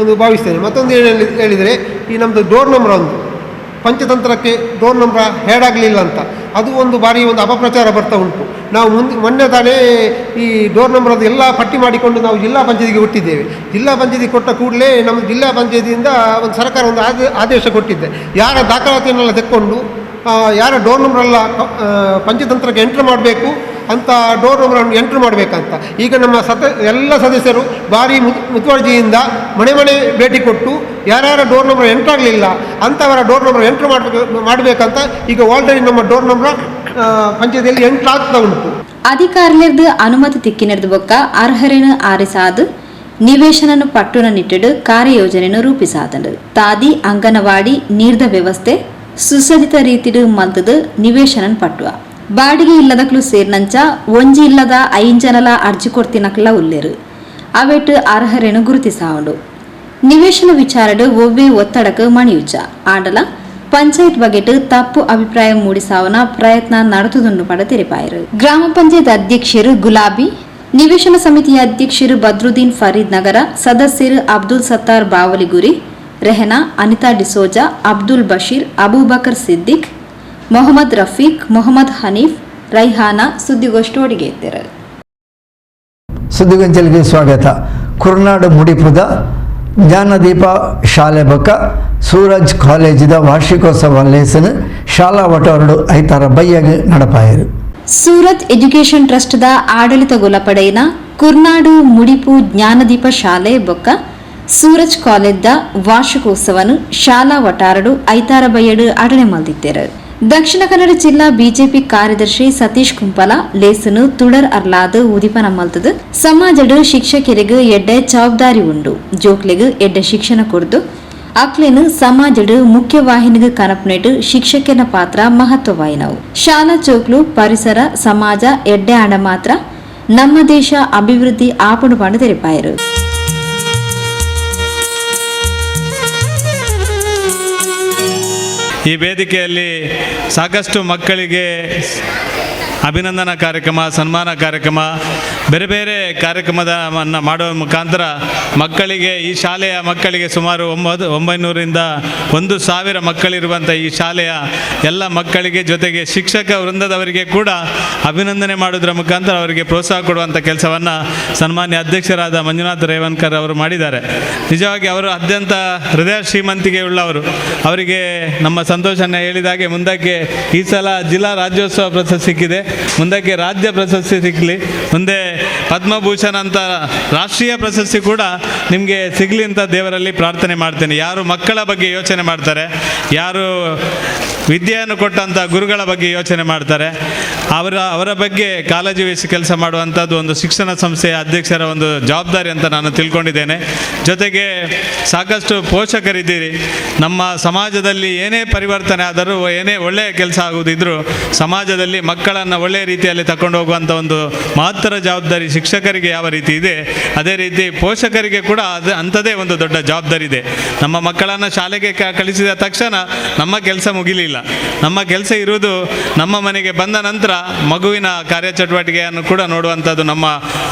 ಒಂದು ಭಾವಿಸ್ತೇನೆ. ಮತ್ತೊಂದು ಏನು ಹೇಳಿದರೆ ಈ ನಮ್ಮದು ಡೋರ್ ನಂಬರ್ ಒಂದು ಪಂಚತಂತ್ರಕ್ಕೆ ಡೋರ್ ನಂಬರ್ ಹೇಡಾಗಲಿಲ್ಲ ಅಂತ ಅದು ಒಂದು ಭಾರಿ ಒಂದು ಅಪಪ್ರಚಾರ ಬರ್ತಾ ಉಂಟು. ನಾವು ಮೊನ್ನೆ ತಾನೇ ಈ ಡೋರ್ ನಂಬರ್ ಅದು ಎಲ್ಲ ಪಟ್ಟಿ ಮಾಡಿಕೊಂಡು ನಾವು ಜಿಲ್ಲಾ ಪಂಚಾಯತಿಗೆ ಕೊಟ್ಟಿದ್ದೇವೆ. ಜಿಲ್ಲಾ ಪಂಚಾಯತಿಗೆ ಕೊಟ್ಟ ಕೂಡಲೇ ನಮ್ಮ ಜಿಲ್ಲಾ ಪಂಚಾಯತಿಯಿಂದ ಒಂದು ಸರ್ಕಾರ ಒಂದು ಆದೇಶ ಕೊಟ್ಟಿದ್ದೆ. ಯಾರ ದಾಖಲಾತಿಯನ್ನೆಲ್ಲ ತೆಕ್ಕೊಂಡು ಯಾರ ಡೋರ್ ನಂಬರೆಲ್ಲ ಪಂಚತಂತ್ರಕ್ಕೆ ಎಂಟ್ರ್ ಮಾಡಬೇಕು ಅಂತ ಡೋರ್ ನಂಬರನ್ನು ಎಂಟ್ರ್ ಮಾಡಬೇಕಂತ. ಈಗ ನಮ್ಮ ಎಲ್ಲ ಸದಸ್ಯರು ಭಾರಿ ಮುತುವರ್ಜಿಯಿಂದ ಮನೆ ಭೇಟಿ ಕೊಟ್ಟು ಯಾರ್ಯಾರ ಡೋರ್ ನಂಬರ್ ಎಂಟ್ರ್ ಆಗಲಿಲ್ಲ ಅಂಥವರ ಡೋರ್ ನಂಬರ್ ಎಂಟ್ರ್ ಮಾಡಬೇಕಂತ ಈಗ ಆಲ್ರೆಡಿ ನಮ್ಮ ಡೋರ್ ನಂಬರ್ ಪಂಚಾಯತಿಯಲ್ಲಿ ಎಂಟ್ರ್ ಆಗ್ತಾ ಉಂಟು. ಅಧಿಕಾರಿಯರ್ದು ಅನುಮತಿ ತಿಕ್ಕಿನರ್ದು ಬೊಕ್ಕ ಅರ್ಹರೇನು ಆರಿಸಾದು ನಿವೇಶನನ್ನು ಪಟ್ಟುನ ನಿಟ್ಟಿಡು ಕಾರ್ಯಯೋಜನೆಯನ್ನು ರೂಪಿಸಾದನು. ತಾದಿ ಅಂಗನವಾಡಿ ನೀರ್ದ ವ್ಯವಸ್ಥೆ ಸುಸಜ್ಜಿತ ರೀತಿಡು ಮಲ್ತದು ನಿವೇಶನನ್ ಪಟ್ಟುವ ಬಾಡಿಗೆ ಇಲ್ಲದಕ್ಲು ಸೇರ್ನಂಚ ಒಂಜಿ ಇಲ್ಲದ 5 ಜನಲ ಅರ್ಜಿ ಕೊಡ್ತಿನಕ್ಲ ಉಲ್ಲೇರು ಅವೆಟ್ಟು ಅರ್ಹರೇನು ಗುರುತಿಸಾವಡು. ನಿವೇಶನ ವಿಚಾರಡು ಒವ್ವೇ ಒತ್ತಡಕ್ಕೆ ಮಣಿಯುಚ್ಚ ಆಂಡಲ ಪಂಚಾಯತ್ ಬಗೆಟ್ ತಪ್ಪು ಅಭಿಪ್ರಾಯ ಮೂಡಿಸಾವನ ಪ್ರಯತ್ನ ನಡೆದುದುಂಡು ಪಡ ತೆರಿಪಾಯರು. ಗ್ರಾಮ ಪಂಚಾಯತ್ ಅಧ್ಯಕ್ಷರು ಗುಲಾಬಿ, ನಿವೇಶನ ಸಮಿತಿಯ ಅಧ್ಯಕ್ಷರು ಬದ್ರುದ್ದೀನ್ ಫರೀದ್ ನಗರ, ಸದಸ್ಯರು ಅಬ್ದುಲ್ ಸತ್ತಾರ್ ಬಾವಲಿಗುರಿ, ರೆಹನಾ, ಅನಿತಾ ಡಿಸೋಜಾ, ಅಬ್ದುಲ್ ಬಶೀರ್, ಅಬೂಬಕರ್ ಸಿದ್ದಿಕ್, ಮೊಹಮ್ಮದ್ ರಫೀಕ್, ಮೊಹಮ್ಮದ್ ಹನೀಫ್, ರೈಹಾನಾ ಸುದ್ದಿಗೋಷ್ಠಿ ಒಡಿಗೆ ಇದ್ದರು. ಸುದ್ದಿಗೊಂಚಲಿಗೆ ಸ್ವಾಗತ. ಕುರ್ನಾಡು ಮುಡಿಪುದ ಜ್ಞಾನದೀಪ ಶಾಲೆ ಬೊಕ್ಕ ಸೂರಜ್ ಕಾಲೇಜಿದ ವಾರ್ಷಿಕೋತ್ಸವ ಲೇಸನ್ ಶಾಲಾ ವಟವರಡು ಐತಾರ ಬಯ್ಯಗೆ ನಡಪಾಯರು. ಸೂರತ್ ಎಜುಕೇಷನ್ ಟ್ರಸ್ಟ್ದ ಆಡಳಿತ ಗೊಲಪಡೆಯಿನ ಕುರ್ನಾಡು ಮುಡಿಪು ಜ್ಞಾನದೀಪ ಶಾಲೆ ಬೊಕ್ಕ ಸೂರಜ್ ಕಾಲೇಜ್ದ ವಾರ್ಷಿಕೋತ್ಸವನು ಶಾಲಾ ವಟಾರಡು ಐತಾರ ಬಯ್ಯಡು ಅಡಣೆ ಮಲ್ದಿದ್ದೇರು. ದಕ್ಷಿಣ ಕನ್ನಡ ಜಿಲ್ಲಾ ಬಿಜೆಪಿ ಕಾರ್ಯದರ್ಶಿ ಸತೀಶ್ ಕುಂಪಲ ಲೇಸನು ತುಡರ್ ಅರ್ಲಾದ ಉದಿಪನ ಮಲ್ತದು ಸಮಾಜಡು ಶಿಕ್ಷಕರಿಗೆ ಎಡ್ಡೆ ಜವಾಬ್ದಾರಿ ಉಂಡು. ಜೋಕ್ಲೆಗ್ ಎಡ್ಡೆ ಶಿಕ್ಷಣ ಕೊಡ್ದು ಅಕ್ಲೆನು ಸಮಾಜಡು ಮುಖ್ಯವಾಹಿನಿಗೆ ಕನಪನೆಟ್ಟು ಶಿಕ್ಷಕನ ಪಾತ್ರ ಮಹತ್ವವಾಯಿನವು. ಶಾಲಾ ಚೌಕ್ಲು ಪರಿಸರ ಸಮಾಜ ಎಡ್ಡೆ ಆಡ ಮಾತ್ರ ನಮ್ಮ ದೇಶ ಅಭಿವೃದ್ಧಿ ಆಪಣು ಪಂಡು ತೆರಿಪಾಯರು. ಈ ವೇದಿಕೆಯಲ್ಲಿ ಸಾಕಷ್ಟು ಮಕ್ಕಳಿಗೆ ಅಭಿನಂದನಾ ಕಾರ್ಯಕ್ರಮ, ಸನ್ಮಾನ ಕಾರ್ಯಕ್ರಮ, ಬೇರೆ ಬೇರೆ ಕಾರ್ಯಕ್ರಮವನ್ನು ಮಾಡುವ ಮುಖಾಂತರ ಮಕ್ಕಳಿಗೆ ಈ ಶಾಲೆಯ ಮಕ್ಕಳಿಗೆ ಸುಮಾರು 900ರಿಂದ 1,000 ಮಕ್ಕಳಿರುವಂಥ ಈ ಶಾಲೆಯ ಎಲ್ಲ ಮಕ್ಕಳಿಗೆ ಜೊತೆಗೆ ಶಿಕ್ಷಕ ವೃಂದದವರಿಗೆ ಕೂಡ ಅಭಿನಂದನೆ ಮಾಡೋದ್ರ ಮುಖಾಂತರ ಅವರಿಗೆ ಪ್ರೋತ್ಸಾಹ ಕೊಡುವಂಥ ಕೆಲಸವನ್ನು ಸನ್ಮಾನ್ಯ ಅಧ್ಯಕ್ಷರಾದ ಮಂಜುನಾಥ್ ರೇವನ್ಕರ್ ಅವರು ಮಾಡಿದ್ದಾರೆ. ನಿಜವಾಗಿ ಅವರು ಅತ್ಯಂತ ಹೃದಯ ಶ್ರೀಮಂತಿಕೆ ಉಳ್ಳವರು. ಅವರಿಗೆ ನಮ್ಮ ಸಂತೋಷನ ಹೇಳಿದಾಗೆ ಮುಂದಕ್ಕೆ ಈ ಸಲ ಜಿಲ್ಲಾ ರಾಜ್ಯೋತ್ಸವ ಪ್ರಶಸ್ತಿ ಸಿಕ್ಕಿದೆ, ಮುಂದಕ್ಕೆ ರಾಜ್ಯ ಪ್ರಶಸ್ತಿ ಸಿಕ್ಕಲಿ, ಮುಂದೆ ಪದ್ಮಭೂಷಣ ಅಂತ ರಾಷ್ಟ್ರೀಯ ಪ್ರಶಸ್ತಿ ಕೂಡ ನಿಮಗೆ ಸಿಗಲಿ ಅಂತ ದೇವರಲ್ಲಿ ಪ್ರಾರ್ಥನೆ ಮಾಡ್ತೇನೆ. ಯಾರು ಮಕ್ಕಳ ಬಗ್ಗೆ ಯೋಚನೆ ಮಾಡ್ತಾರೆ, ಯಾರು ವಿದ್ಯೆಯನ್ನು ಕೊಟ್ಟಂಥ ಗುರುಗಳ ಬಗ್ಗೆ ಯೋಚನೆ ಮಾಡ್ತಾರೆ, ಅವರ ಬಗ್ಗೆ ಕಾಳಜಿ ವಹಿಸಿ ಕೆಲಸ ಮಾಡುವಂಥದ್ದು ಒಂದು ಶಿಕ್ಷಣ ಸಂಸ್ಥೆಯ ಅಧ್ಯಕ್ಷರ ಒಂದು ಜವಾಬ್ದಾರಿ ಅಂತ ನಾನು ತಿಳ್ಕೊಂಡಿದ್ದೇನೆ. ಜೊತೆಗೆ ಸಾಕಷ್ಟು ಪೋಷಕರಿದ್ದೀರಿ. ನಮ್ಮ ಸಮಾಜದಲ್ಲಿ ಏನೇ ಪರಿವರ್ತನೆ ಆದರೂ, ಏನೇ ಒಳ್ಳೆಯ ಕೆಲಸ ಆಗುವುದಿದ್ರೂ ಸಮಾಜದಲ್ಲಿ ಮಕ್ಕಳನ್ನು ಒಳ್ಳೆಯ ರೀತಿಯಲ್ಲಿ ತಗೊಂಡು ಹೋಗುವಂಥ ಒಂದು ಮಹತ್ತರ ಜವಾಬ್ದಾರಿ ಶಿಕ್ಷಕರಿಗೆ ಯಾವ ರೀತಿ ಇದೆ, ಅದೇ ರೀತಿ ಪೋಷಕರಿಗೆ ಕೂಡ ಅಂಥದ್ದೇ ಒಂದು ದೊಡ್ಡ ಜವಾಬ್ದಾರಿ ಇದೆ. ನಮ್ಮ ಮಕ್ಕಳನ್ನು ಶಾಲೆಗೆ ಕಳಿಸಿದ ತಕ್ಷಣ ನಮ್ಮ ಕೆಲಸ ಮುಗಿಲಿಲ್ಲ. ಇಲ್ಲ. ನಮ್ಮ ಕೆಲಸ ಇರುವುದು ನಮ್ಮ ಮನೆಗೆ ಬಂದ ನಂತರ ಮಗುವಿನ ಕಾರ್ಯಚಟುವಟಿಕೆಯನ್ನು ಕೂಡ ನೋಡುವಂಥದ್ದು ನಮ್ಮ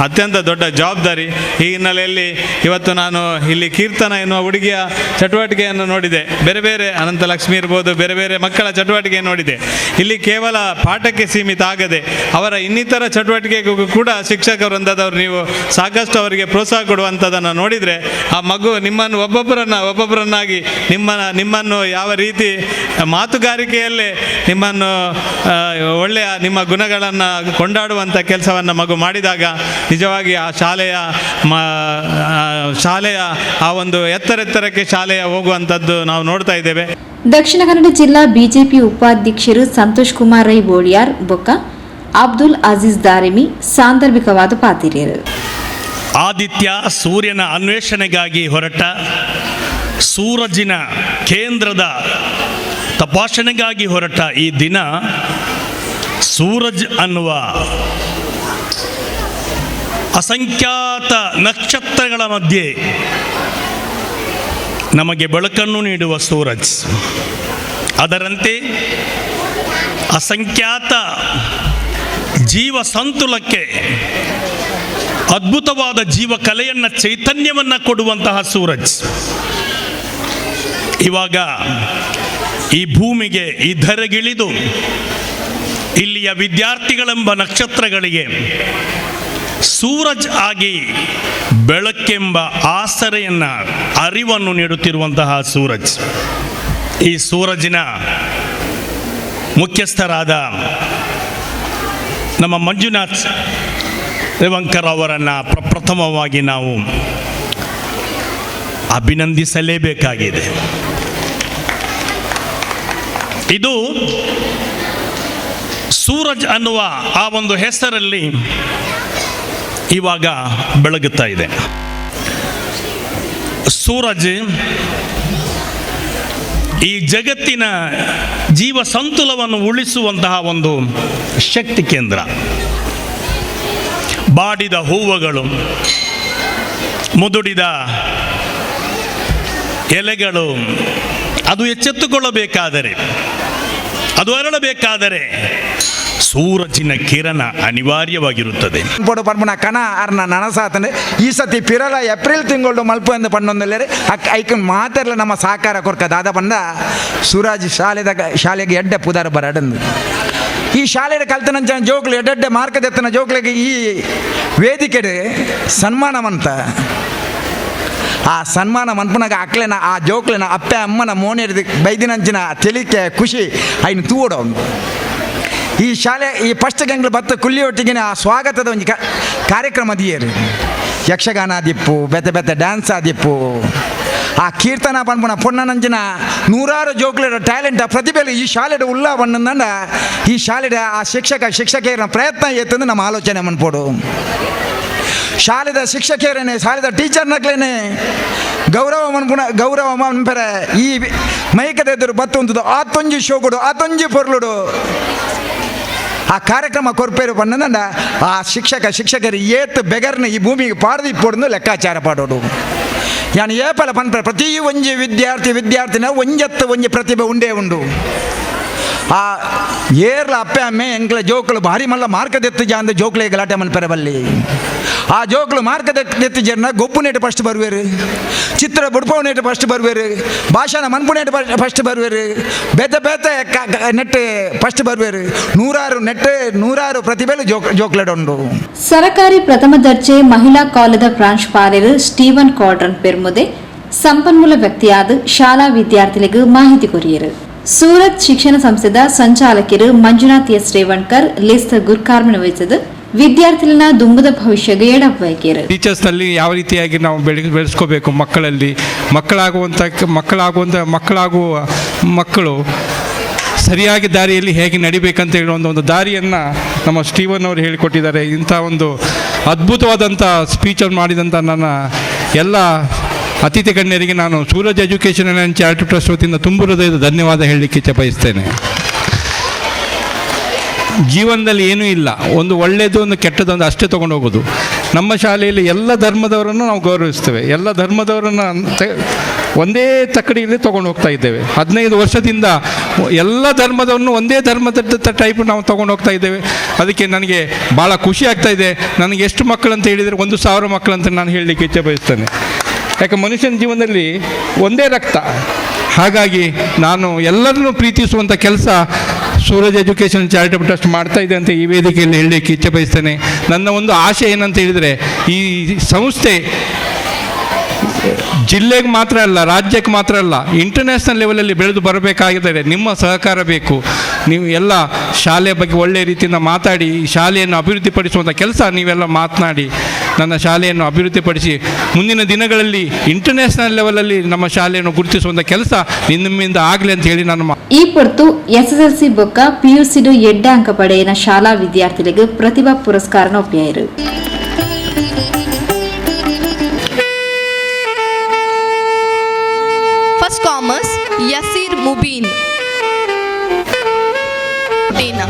ಅತ್ಯಂತ ದೊಡ್ಡ ಜವಾಬ್ದಾರಿ. ಈ ಹಿನ್ನೆಲೆಯಲ್ಲಿ ಇವತ್ತು ನಾನು ಇಲ್ಲಿ ಕೀರ್ತನ ಎನ್ನುವ ಹುಡುಗಿಯ ಚಟುವಟಿಕೆಯನ್ನು ನೋಡಿದೆ. ಬೇರೆ ಬೇರೆ ಅನಂತಲಕ್ಷ್ಮಿ ಇರ್ಬೋದು, ಬೇರೆ ಬೇರೆ ಮಕ್ಕಳ ಚಟುವಟಿಕೆ ನೋಡಿದೆ. ಇಲ್ಲಿ ಕೇವಲ ಪಾಠಕ್ಕೆ ಸೀಮಿತ ಆಗದೆ ಅವರ ಇನ್ನಿತರ ಚಟುವಟಿಕೆಗೂ ಕೂಡ ಶಿಕ್ಷಕ ವೃಂದದವರು ನೀವು ಸಾಕಷ್ಟು ಅವರಿಗೆ ಪ್ರೋತ್ಸಾಹ ಕೊಡುವಂಥದ್ದನ್ನು ನೋಡಿದರೆ ಆ ಮಗು ನಿಮ್ಮನ್ನು ಒಬ್ಬೊಬ್ಬರನ್ನಾಗಿ ನಿಮ್ಮನ್ನು ಯಾವ ರೀತಿ ಮಾತುಗಾರಿಕೆಯಲ್ಲೇ ನಿಮ್ಮನ್ನು ಒಳ್ಳೆಯ ನಿಮ್ಮ ಗುಣಗಳನ್ನು ಕೊಂಡಾಡುವಂಥ ಕೆಲಸವನ್ನು ಮಗು ಮಾಡಿದಾಗ ನಿಜವಾಗಿ ಆ ಶಾಲೆಯ ಆ ಒಂದು ಎತ್ತರಕ್ಕೆ ಶಾಲೆಯ ಹೋಗುವಂಥದ್ದು ನಾವು ನೋಡ್ತಾ ಇದ್ದೇವೆ. ದಕ್ಷಿಣ ಕನ್ನಡ ಜಿಲ್ಲಾ ಬಿಜೆಪಿ ಉಪಾಧ್ಯಕ್ಷರು ಸಂತೋಷ್ ಕುಮಾರ್ ರೈ ಬೋಳಿಯಾರ್ ಬೊಕ್ಕ ಅಬ್ದುಲ್ ಅಜೀಜ್ ದಾರಿಮಿ ಸಾಂದರ್ಭಿಕವಾದ ಪಾತಿರಿಯರು. ಆದಿತ್ಯ ಸೂರ್ಯನ ಅನ್ವೇಷಣೆಗಾಗಿ ಹೊರಟ, ಸೂರಜಿನ ಕೇಂದ್ರದ ತಪಾಸಣೆಗಾಗಿ ಹೊರಟ ಈ ದಿನ ಸೂರಜ್ ಅನ್ನುವ ಅಸಂಖ್ಯಾತ ನಕ್ಷತ್ರಗಳ ಮಧ್ಯೆ ನಮಗೆ ಬೆಳಕನ್ನು ನೀಡುವ ಸೂರಜ್, ಅದರಂತೆ ಅಸಂಖ್ಯಾತ ಜೀವ ಸಂತುಲಕ್ಕೆ ಅದ್ಭುತವಾದ ಜೀವ ಕಲೆಯನ್ನು ಚೈತನ್ಯವನ್ನು ಕೊಡುವಂತಹ ಸೂರಜ್ ಇವಾಗ ಈ ಭೂಮಿಗೆ ಈ ಧರೆಗಿಳಿದು ಇಲ್ಲಿಯ ವಿದ್ಯಾರ್ಥಿಗಳೆಂಬ ನಕ್ಷತ್ರಗಳಿಗೆ ಸೂರಜ್ ಆಗಿ ಬೆಳಕೆಂಬ ಆಸರೆಯನ್ನು ಅರಿವನ್ನು ನೀಡುತ್ತಿರುವಂತಹ ಸೂರಜ್. ಈ ಸೂರಜಿನ ಮುಖ್ಯಸ್ಥರಾದ ನಮ್ಮ ಮಂಜುನಾಥ್ ರೇವಂಕರ್ ಅವರನ್ನು ಪ್ರಪ್ರಥಮವಾಗಿ ನಾವು ಅಭಿನಂದಿಸಲೇಬೇಕಾಗಿದೆ. ಇದು ಸೂರಜ್ ಅನ್ನುವ ಆ ಒಂದು ಹೆಸರಲ್ಲಿ ಇವಾಗ ಬೆಳಗುತ್ತಾ ಇದೆ. ಸೂರಜ್ ಈ ಜಗತ್ತಿನ ಜೀವ ಸಂತುಲವನ್ನು ಉಳಿಸುವಂತಹ ಒಂದು ಶಕ್ತಿ ಕೇಂದ್ರ. ಬಾಡಿದ ಹೂವುಗಳು, ಮುದುಡಿದ ಎಲೆಗಳು ಅದು ಎಚ್ಚೆತ್ತುಕೊಳ್ಳಬೇಕಾದರೆ, ಅದು ಅರಳಬೇಕಾದರೆ ಸೂರಜಿನ ಕಿರಣ ಅನಿವಾರ್ಯವಾಗಿರುತ್ತದೆ. ಕಣ ಅರ್ನ ನನಸಾತಂದ್ರೆ ಈ ಸತಿ ಪಿರಲ ಏಪ್ರಿಲ್ ತಿಂಗಳು ಮಲ್ಪ ಎಂದು ಪಣ್ಣೊಂದಲ್ಲೇ ಐಕ ಮಾತೆಲ್ಲ ನಮ್ಮ ಸಹಕಾರ ಕೊರ್ಕದ ಅದ ಬಂದ ಸೂರಜ್ ಶಾಲೆಗೆ ಎಡ್ಡೆ ಪುದಾರ ಬರಡಂದು ಈ ಶಾಲೆಯ ಕಲ್ತನಂಚ ಜೋಕ್ಲು ಎಡ್ಡೆ ಮಾರ್ಕದೆತ್ತನ ಜೋಕ್ಲಿಗೆ ಈ ವೇದಿಕೆ ಸನ್ಮಾನವಂತ ಆ ಸನ್ಮಾನ ಮನ್ಪುನಾಗ ಅಕ್ಲೆನ ಆ ಜೋಕ್ಲೆನ ಅಪ್ಪೆ ಅಮ್ಮನ ಮೋನೇರಿದ ಬೈದಿನಂಚಿನ ತೆಲಿಕೆ ಖುಷಿ ಐನು ತೂಡೋ ಈ ಶಾಲೆ ಈ ಫಸ್ಟ್ ಗಂಗ್ಳು ಬತ್ತ ಕುಲ್ಲಿ ಒಟ್ಟಿಗಿನ ಆ ಸ್ವಾಗತದ ಒಂದು ಕಾರ್ಯಕ್ರಮ ದಿಯರು ಯಕ್ಷಗಾನ ದಿಪ್ಪು ಬೆತ್ತ ಡ್ಯಾನ್ಸ್ ಆದಿಪ್ಪು ಆ ಕೀರ್ತನ ಪನ್ಪುನ ಪೊನ್ನಂಚಿನ ನೂರಾರು ಜೋಕ್ಲರ ಟ್ಯಾಲೆಂಟ್ ಪ್ರತಿಭೆಯಲ್ಲಿ ಈ ಶಾಲೆಯ ಉಲ್ಲಾ ಬಣ್ಣಂದ ಈ ಶಾಲೆಯ ಆ ಶಿಕ್ಷಕಿಯರ ಪ್ರಯತ್ನ ಏತಂದು ನಮ್ಮ ಆಲೋಚನೆ ಮನ್ಪೋಡು. ಶಾಲೆದ ಶಿಕ್ಷಕಿಯರೇನೆ ಶಾಲೆದ ಟೀಚರ್ನಕ್ಲೇನೆ ಗೌರವ ಮನ್ಪರೆ ಈ ಮೈಕದ ಎದುರು ಬತ್ತೊಂದು ಆತೊಂಜಿ ಶೋಗುಡು ಆತೊಂಜಿ ಪೊರ್ಲುಡು ಆ ಕಾರ್ಯಕ್ರಮ ಕೊರ್ಪೇರು ಬಂದಂದ ಆ ಶಿಕ್ಷಕರು ಏತ್ ಬೆಗರ್ನ ಈ ಭೂಮಿಗೆ ಪಾಡ್ದು ಇಪ್ಪೊಡು ಲೆಕ್ಕಾಚಾರ ಪಾಡೋಡು. ಯಾನು ಏಪಲ ಪನ್ಪರೆ ಪ್ರತಿ ಒಂಜಿ ವಿದ್ಯಾರ್ಥಿನ ಒಂಜಿ ಪ್ರತಿಭೆ ಉಂಡೇ ಉಂಡು. ಆ ಏರ್ಲ ಅಪ್ಪೆ ಅಮ್ಮೆ ಎಂಕ್ಲ ಜೋಕ್ಲು ಭಾರಿ ಮಲ್ಲ ಮಾರ್ಕದೆತ್ತು ಜಾಂದ ಜೋಕ್ಲೆ ಗಲಾಟೆ ಮನ್ಪರೆ ಬಲ್ಲಿ ಆ ಜೋಕ್ಲು ಮಾರ್ಕದೆತ್ತು ಜರ್ನ ಗೊಬ್ಬುನೇಟು ಫಸ್ಟ್ ಬರುವೇರು, ಚಿತ್ರ ಬುಡ್ಪವನೇಟು ಫಸ್ಟ್ ಬರುವೇರು, ಭಾಷಣ ಮನ್ಪುನೇಟು ಫಸ್ಟ್ ಬರುವೇರು, ಬೇತೆ ನೆಟ್ಟು ಫಸ್ಟ್ ಬರುವೇರು. ನೂರಾರು ಪ್ರತಿಭೆಲು ಜೋಕ್ಲೆಡುಂಡು. ಸರಕಾರಿ ಪ್ರಥಮ ದರ್ಜೆ ಮಹಿಳಾ ಕಾಲೇಜದ ಪ್ರಾಂಶುಪಾಲರು ಸ್ಟೀವನ್ ಕಾಡ್ರನ್ ಪೆರ್ಮುದೆ ಸಂಪನ್ಮೂಲ ವ್ಯಕ್ತಿಯಾದ ಶಾಲಾ ವಿದ್ಯಾರ್ಥಿಗಳಿಗೆ ಮಾಹಿತಿ ಕೊರಿಯರು. ಸೂರತ್ ಶಿಕ್ಷಣ ಸಂಸ್ಥೆದ ಸಂಚಾಲಕರು ಮಂಜುನಾಥ್ ಎಸ್ ರೇವಣ್ಕರ್ ಲೇಸ್ತ ಗುರ್ಕಾರ್ಮಣ ವಹಿಸಿದ ವಿದ್ಯಾರ್ಥಿಗಳ ದುಂಬದ ಭವಿಷ್ಯಗೆ ಎಡಬಯಕೆರು. ಟೀಚರ್ಸ್ನಲ್ಲಿ ಯಾವ ರೀತಿಯಾಗಿ ನಾವು ಬೆಳೆಸ್ಕೋಬೇಕು, ಮಕ್ಕಳಲ್ಲಿ ಮಕ್ಕಳು ಸರಿಯಾಗಿ ದಾರಿಯಲ್ಲಿ ಹೇಗೆ ನಡಿಬೇಕಂತ ಹೇಳುವ ಒಂದು ದಾರಿಯನ್ನು ನಮ್ಮ ಸ್ಟೀವನ್ ಅವರು ಹೇಳಿಕೊಟ್ಟಿದ್ದಾರೆ. ಇಂಥ ಒಂದು ಅದ್ಭುತವಾದಂಥ ಸ್ಪೀಚನ್ನು ಮಾಡಿದಂಥ ನನ್ನ ಎಲ್ಲ ಅತಿಥಿ ಗಣ್ಯರಿಗೆ ನಾನು Suraj education and charitable trust ವತಿಯಿಂದ ತುಂಬ ಹೃದಯದ ಧನ್ಯವಾದ ಹೇಳಲಿಕ್ಕೆ ಬಯಸ್ತೇನೆ. ಜೀವನದಲ್ಲಿ ಏನೂ ಇಲ್ಲ, ಒಂದು ಒಳ್ಳೆಯದು ಒಂದು ಕೆಟ್ಟದ್ದು ಒಂದು ಅಷ್ಟೇ ತೊಗೊಂಡು ಹೋಗೋದು. ನಮ್ಮ ಶಾಲೆಯಲ್ಲಿ ಎಲ್ಲ ಧರ್ಮದವರನ್ನು ನಾವು ಗೌರವಿಸ್ತೇವೆ. ಎಲ್ಲ ಧರ್ಮದವರನ್ನು ಒಂದೇ ತಕ್ಕಡಿಯಲ್ಲಿ ತೊಗೊಂಡು ಹೋಗ್ತಾ ಇದ್ದೇವೆ. 15 ವರ್ಷದಿಂದ ಎಲ್ಲ ಧರ್ಮದವನ್ನು ಒಂದೇ ಧರ್ಮದ ಟೈಪ್ ನಾವು ತೊಗೊಂಡು ಹೋಗ್ತಾ ಇದ್ದೇವೆ. ಅದಕ್ಕೆ ನನಗೆ ಭಾಳ ಖುಷಿ ಆಗ್ತಾ ಇದೆ. ನನಗೆ ಎಷ್ಟು ಮಕ್ಕಳಂತ ಹೇಳಿದರೆ 1000 ಮಕ್ಕಳಂತ ನಾನು ಹೇಳಲಿಕ್ಕೆ ಇಚ್ಛೆ ಬಯಸ್ತೇನೆ. ಯಾಕೆ ಮನುಷ್ಯನ ಜೀವನದಲ್ಲಿ ಒಂದೇ ರಕ್ತ. ಹಾಗಾಗಿ ನಾನು ಎಲ್ಲರನ್ನೂ ಪ್ರೀತಿಸುವಂಥ ಕೆಲಸ ಸೂರಜ್ ಎಜುಕೇಷನ್ ಚಾರಿಟಬಲ್ ಟ್ರಸ್ಟ್ ಮಾಡ್ತಾ ಇದೆ ಅಂತ ಈ ವೇದಿಕೆಯಲ್ಲಿ ಹೇಳಲಿಕ್ಕೆ ಇಚ್ಛೆ ಬಯಸ್ತೇನೆ. ನನ್ನ ಒಂದು ಆಶೆ ಏನಂತ ಹೇಳಿದರೆ, ಈ ಸಂಸ್ಥೆ ಜಿಲ್ಲೆಗೆ ಮಾತ್ರ ಅಲ್ಲ, ರಾಜ್ಯಕ್ಕೆ ಮಾತ್ರ ಅಲ್ಲ, ಇಂಟರ್ನ್ಯಾಷನಲ್ ಲೆವೆಲಲ್ಲಿ ಬೆಳೆದು ಬರಬೇಕಾಗಿದ್ದರೆ ನಿಮ್ಮ ಸಹಕಾರ ಬೇಕು. ನೀವು ಎಲ್ಲ ಶಾಲೆಯ ಬಗ್ಗೆ ಒಳ್ಳೆಯ ರೀತಿಯಿಂದ ಮಾತಾಡಿ ಈ ಶಾಲೆಯನ್ನು ಅಭಿವೃದ್ಧಿಪಡಿಸುವಂಥ ಕೆಲಸ ನೀವೆಲ್ಲ ಮಾತನಾಡಿ ನನ್ನ ಶಾಲೆಯನ್ನು ಅಭಿವೃದ್ಧಿಪಡಿಸಿ ಮುಂದಿನ ದಿನಗಳಲ್ಲಿ ಇಂಟರ್ನ್ಯಾಷನಲ್ ಲೆವೆಲಲ್ಲಿ ನಮ್ಮ ಶಾಲೆಯನ್ನು ಗುರುತಿಸುವಂಥ ಕೆಲಸ ನಿಮ್ಮಿಂದ ಆಗಲಿ ಅಂತ ಹೇಳಿ ನಾನು ಈ ಹೊರತು SSLC ಬೊಕ್ಕ PUC ಎಡ್ಡ ಅಂಕ ಪಡೆಯಿನ ಶಾಲಾ ವಿದ್ಯಾರ್ಥಿಗಳಿಗೆ ಪ್ರತಿಭಾ ಪುರಸ್ಕಾರ ಒಪ್ಪಿಯಾರು. First Commerce Yasir Mubin Dina.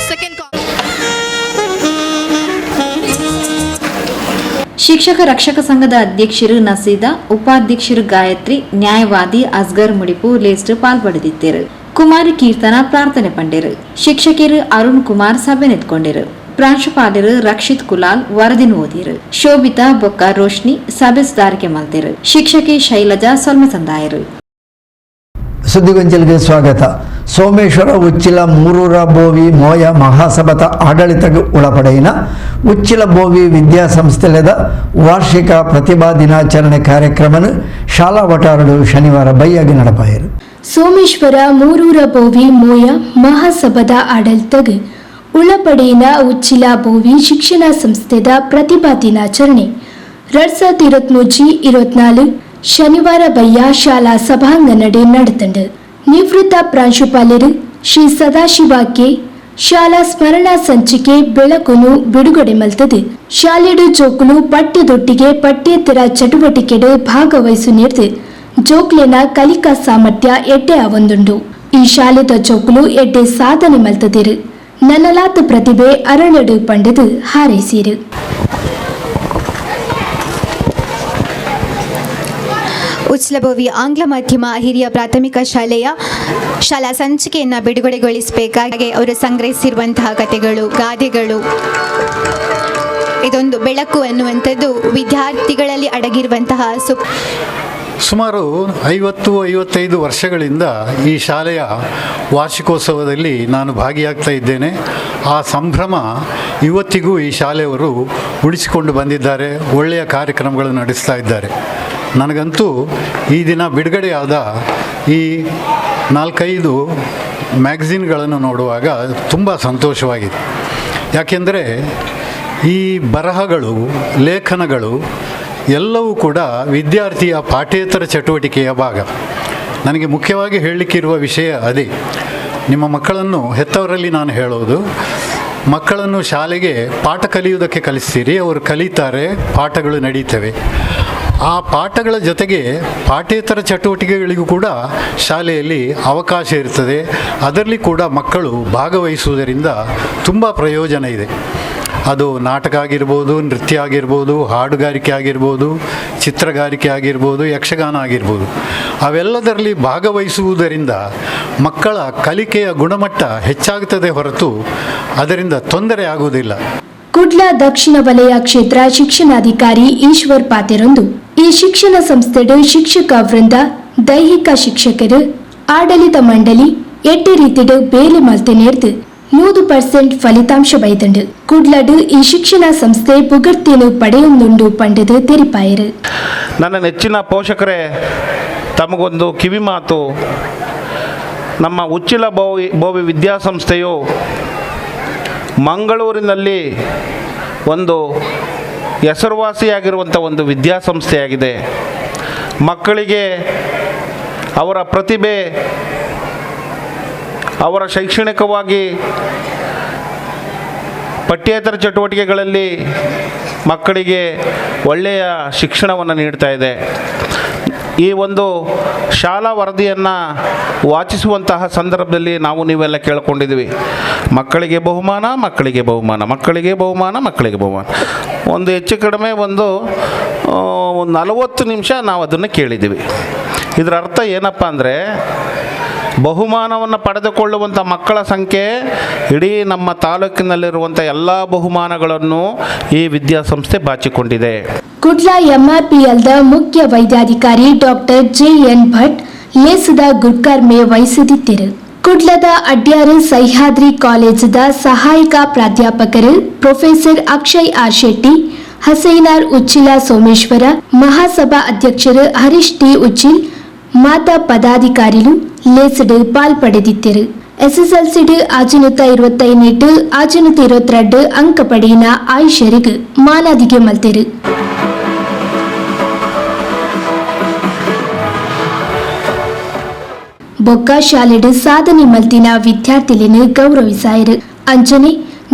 Second ಶಿಕ್ಷಕ ರಕ್ಷಕ ಸಂಘದ ಅಧ್ಯಕ್ಷರು ನಸೀದಾ, ಉಪಾಧ್ಯಕ್ಷರು ಗಾಯತ್ರಿ, ನ್ಯಾಯವಾದಿ ಅಸ್ಗರ್ ಮುಡಿಪು ಲೇಸ್ಟ್ ಪಾಲ್ಪಡೆದಿದ್ದರು. ಕುಮಾರಿ ಕೀರ್ತನ ಪ್ರಾರ್ಥನೆ ಪಂಡಿರು. ಶಿಕ್ಷಕರು ಅರುಣ್ ಕುಮಾರ್ ಸಭೆ ನೆತ್ಕೊಂಡಿರು. ಪ್ರಾಂಶುಪಾಲರು ರಕ್ಷಿತ್ ಕುಲಾಲ್ ವರದಿನ ಓದಿರು. ಶೋಭಿತಾ ಬೊಕ್ಕ ರೋಶ್ನಿ ಸಭೆ ಸುಧಾರಿಕೆ ಮಲ್ತಿರು. ಶಿಕ್ಷಕಿ ಶೈಲಜಾ ಸೊಲ್ಮಸಂದಾಯರು. ಸುದ್ದಿಗೊಂಚಲಿಗೆ ಸ್ವಾಗತ. ಸೋಮೇಶ್ವರ ಉಚ್ಚಿಲ ಮೂರೂರ ಬೋವಿ ಮೋಯ ಮಹಾಸಭಾದ ಆಡಳಿತಕ್ಕೆ ಒಳಪಡೆಯಿನ ಉಚ್ಚಿಲ ಬೋವಿ ವಿದ್ಯಾಸಂಸ್ಥೆದ ವಾರ್ಷಿಕ ಪ್ರತಿಭಾ ದಿನಾಚರಣೆ ಕಾರ್ಯಕ್ರಮ ಶಾಲಾ ವಟಾರಡು ಶನಿವಾರ ಬೈಯಾಗಿ ನಡಪಾಯಿರು. ಸೋಮೇಶ್ವರ ಮೂರೂರ ಬೋವಿ ಮೋಯ ಮಹಾಸಭಾದ ಆಡಳಿತಕ್ಕೆ ಒಳಪಡೆಯಿನ ಉಚ್ಚಿಲ ಬೋವಿ ಶಿಕ್ಷಣ ಸಂಸ್ಥೆದ ಪ್ರತಿಭಾ ದಿನಾಚರಣೆ 2023-24 ಶನಿವಾರ ಬಯ್ಯ ಶಾಲಾ ಸಭಾಂಗಣಡೆ ನಡೆತಂಡು. ನಿವೃತ್ತ ಪ್ರಾಂಶುಪಾಲರು ಶ್ರೀ ಸದಾಶಿವ ಕೆ ಶಾಲಾ ಸ್ಮರಣಾ ಸಂಚಿಕೆ ಬೆಳಕುನು ಬಿಡುಗಡೆ ಮಲ್ತದು. ಶಾಲೆಡು ಜೋಕುಲು ಪಠ್ಯದೊಟ್ಟಿಗೆ ಪಠ್ಯೇತರ ಚಟುವಟಿಕೆಡು ಭಾಗವಹಿಸು ನೀಡಿದು ಜೋಕ್ಲೆನ ಕಲಿಕಾ ಸಾಮರ್ಥ್ಯ ಎಡ್ಡೆ ಅವೊಂದುಂಡು. ಈ ಶಾಲೆದ ಜೋಕುಲು ಎಡ್ಡೆ ಸಾಧನೆ ಮಲ್ತದಿರು. ನನ್ನಲಾತ ಪ್ರತಿಭೆ ಅರಳಡು ಪಂಡದು ಹಾರೈಸಿರು. ಉಚ್ಲಬೋವಿ ಆಂಗ್ಲ ಮಾಧ್ಯಮ ಹಿರಿಯ ಪ್ರಾಥಮಿಕ ಶಾಲೆಯ ಶಾಲಾ ಸಂಚಿಕೆಯನ್ನು ಬಿಡುಗಡೆಗೊಳಿಸಬೇಕಾಗಿ ಅವರು ಸಂಗ್ರಹಿಸಿರುವಂತಹ ಕಥೆಗಳು, ಗಾದೆಗಳು, ಇದೊಂದು ಬೆಳಕು ಅನ್ನುವಂಥದ್ದು ವಿದ್ಯಾರ್ಥಿಗಳಲ್ಲಿ ಅಡಗಿರುವಂತಹ ಸುಮಾರು 50-55 ವರ್ಷಗಳಿಂದ ಈ ಶಾಲೆಯ ವಾರ್ಷಿಕೋತ್ಸವದಲ್ಲಿ ನಾನು ಭಾಗಿಯಾಗ್ತಾ ಇದ್ದೇನೆ. ಆ ಸಂಭ್ರಮ ಇವತ್ತಿಗೂ ಈ ಶಾಲೆಯವರು ಉಳಿಸಿಕೊಂಡು ಬಂದಿದ್ದಾರೆ. ಒಳ್ಳೆಯ ಕಾರ್ಯಕ್ರಮಗಳು ನಡೆಸ್ತಾ ಇದ್ದಾರೆ. ನನಗಂತೂ ಈ ದಿನ ಬಿಡುಗಡೆಯಾದ ಈ 4-5 ಮ್ಯಾಗಝಿನ್ಗಳನ್ನು ನೋಡುವಾಗ ತುಂಬ ಸಂತೋಷವಾಗಿದೆ. ಯಾಕೆಂದರೆ ಈ ಬರಹಗಳು, ಲೇಖನಗಳು ಎಲ್ಲವೂ ಕೂಡ ವಿದ್ಯಾರ್ಥಿಯ ಪಾಠ್ಯೇತರ ಚಟುವಟಿಕೆಯ ಭಾಗ. ನನಗೆ ಮುಖ್ಯವಾಗಿ ಹೇಳಲಿಕ್ಕಿರುವ ವಿಷಯ ಅದೇ. ನಿಮ್ಮ ಮಕ್ಕಳನ್ನು ಹೆತ್ತವರಲ್ಲಿ ನಾನು ಹೇಳೋದು, ಮಕ್ಕಳನ್ನು ಶಾಲೆಗೆ ಪಾಠ ಕಲಿಯುವುದಕ್ಕೆ ಕಲಿಸ್ತೀರಿ, ಅವರು ಕಲಿತಾರೆ, ಪಾಠಗಳು ನಡೀತವೆ. ಆ ಪಾಠಗಳ ಜೊತೆಗೆ ಪಾಠ್ಯೇತರ ಚಟುವಟಿಕೆಗಳಿಗೂ ಕೂಡ ಶಾಲೆಯಲ್ಲಿ ಅವಕಾಶ ಇರ್ತದೆ. ಅದರಲ್ಲಿ ಕೂಡ ಮಕ್ಕಳು ಭಾಗವಹಿಸುವುದರಿಂದ ತುಂಬ ಪ್ರಯೋಜನ ಇದೆ. ಅದು ನಾಟಕ ಆಗಿರ್ಬೋದು, ನೃತ್ಯ ಆಗಿರ್ಬೋದು, ಹಾಡುಗಾರಿಕೆ ಆಗಿರ್ಬೋದು, ಚಿತ್ರಗಾರಿಕೆ ಆಗಿರ್ಬೋದು, ಯಕ್ಷಗಾನ ಆಗಿರ್ಬೋದು. ಅವೆಲ್ಲದರಲ್ಲಿ ಭಾಗವಹಿಸುವುದರಿಂದ ಮಕ್ಕಳ ಕಲಿಕೆಯ ಗುಣಮಟ್ಟ ಹೆಚ್ಚಾಗುತ್ತದೆ ಹೊರತು ಅದರಿಂದ ತೊಂದರೆ ಆಗುವುದಿಲ್ಲ. ಕುಡ್ಲ ದಕ್ಷಿಣ ವಲಯ ಕ್ಷೇತ್ರ ಶಿಕ್ಷಣಾಧಿಕಾರಿ ಈಶ್ವರ್ ಪಾತೆರೊಂದು ಈ ಶಿಕ್ಷಣ ಸಂಸ್ಥೆಡು ಶಿಕ್ಷಕ ವೃಂದ, ದೈಹಿಕ ಶಿಕ್ಷಕರು, ಆಡಳಿತ ಮಂಡಳಿ ಎಟ್ಟೆ ರೀತಿಡು ಬೇಲೆ ಮಲ್ತೆ ನೇರ್ದು 100% ಫಲಿತಾಂಶ ಬೈದಂಡು ಕುಡ್ಲಡು ಈ ಶಿಕ್ಷಣ ಸಂಸ್ಥೆ ಪುಗರ್ತಿಯನ್ನು ಪಡೆಯೊಂದುಂಡು ಪಂಡದು ತೆರಿಪಾಯರು. ನನ್ನ ನೆಚ್ಚಿನ ಪೋಷಕರೇ, ತಮಗೊಂದು ಕಿವಿ ಮಾತು. ನಮ್ಮ ಉಚ್ಚಿಲ ಬೋವಿ ವಿದ್ಯಾಸಂಸ್ಥೆಯು ಮಂಗಳೂರಿನಲ್ಲಿ ಒಂದು ಹೆಸರುವಾಸಿಯಾಗಿರುವಂಥ ಒಂದು ವಿದ್ಯಾಸಂಸ್ಥೆಯಾಗಿದೆ. ಮಕ್ಕಳಿಗೆ ಅವರ ಪ್ರತಿಭೆ, ಅವರ ಶೈಕ್ಷಣಿಕವಾಗಿ ಪಠ್ಯೇತರ ಚಟುವಟಿಕೆಗಳಲ್ಲಿ ಮಕ್ಕಳಿಗೆ ಒಳ್ಳೆಯ ಶಿಕ್ಷಣವನ್ನು ನೀಡ್ತಾ ಇದೆ. ಈ ಒಂದು ಶಾಲಾ ವರದಿಯನ್ನು ವಾಚಿಸುವಂತಹ ಸಂದರ್ಭದಲ್ಲಿ ನಾವು ನೀವೆಲ್ಲ ಕೇಳ್ಕೊಂಡಿದ್ವಿ, ಮಕ್ಕಳಿಗೆ ಬಹುಮಾನ, ಮಕ್ಕಳಿಗೆ ಬಹುಮಾನ, ಮಕ್ಕಳಿಗೆ ಬಹುಮಾನ, ಮಕ್ಕಳಿಗೆ ಬಹುಮಾನ. ಒಂದು ಹೆಚ್ಚು ಕಡಿಮೆ ಒಂದು 40 ನಿಮಿಷ ನಾವು ಅದನ್ನು ಕೇಳಿದ್ದೀವಿ. ಇದರ ಅರ್ಥ ಏನಪ್ಪ ಅಂದರೆ, ಬಹುಮಾನವನ್ನು ಪಡೆದುಕೊಳ್ಳುವಂಥ ಮಕ್ಕಳ ಸಂಖ್ಯೆ ಇಡೀ ನಮ್ಮ ತಾಲೂಕಿನಲ್ಲಿರುವಂಥ ಎಲ್ಲ ಬಹುಮಾನಗಳನ್ನು ಈ ವಿದ್ಯಾಸಂಸ್ಥೆ ಬಾಚಿಕೊಂಡಿದೆ. ಕುಡ್ಲ ಎಂಆರ್ಪಿಎಲ್ದ ಮುಖ್ಯ ವೈದ್ಯಾಧಿಕಾರಿ ಡಾಕ್ಟರ್ JN ಭಟ್ ಲೇಸದ ಗುಡ್ಕರ್ಮೆ ವಹಿಸಿದ್ದರು. ಕುಡ್ಲದ ಅಡ್ಯಾರು ಸಹ್ಯಾದ್ರಿ ಕಾಲೇಜದ ಸಹಾಯಕ ಪ್ರಾಧ್ಯಾಪಕರು ಪ್ರೊಫೆಸರ್ ಅಕ್ಷಯ್ ಆರ್ ಶೆಟ್ಟಿ, ಹಸೈನಾರ್ ಉಚ್ಚಿಲ ಸೋಮೇಶ್ವರ, ಮಹಾಸಭಾ ಅಧ್ಯಕ್ಷರು ಹರೀಶ್ ಟಿ ಉಚ್ಚಿಲ್ ಮಾತಾ ಪದಾಧಿಕಾರಿಗಳು ಲೇಸಡು ಪಾಲ್ಪಡೆದಿದ್ದರು. SSLCಡು 528 522 ಅಂಕ ಪಡೆಯಿನ ಆಯುಷರಿಗೆ ಮಾಲಾದಿಗೆ ಮಲ್ತೆರು. ಬೊಕ್ಕ ಶಾಲೆಡು ಸಾಧನೆ ಮಲ್ತಿನ ವಿದ್ಯಾರ್ಥಿಗಳನ್ನು ಗೌರವಿಸಾಯರು. ಅಂಚನೆ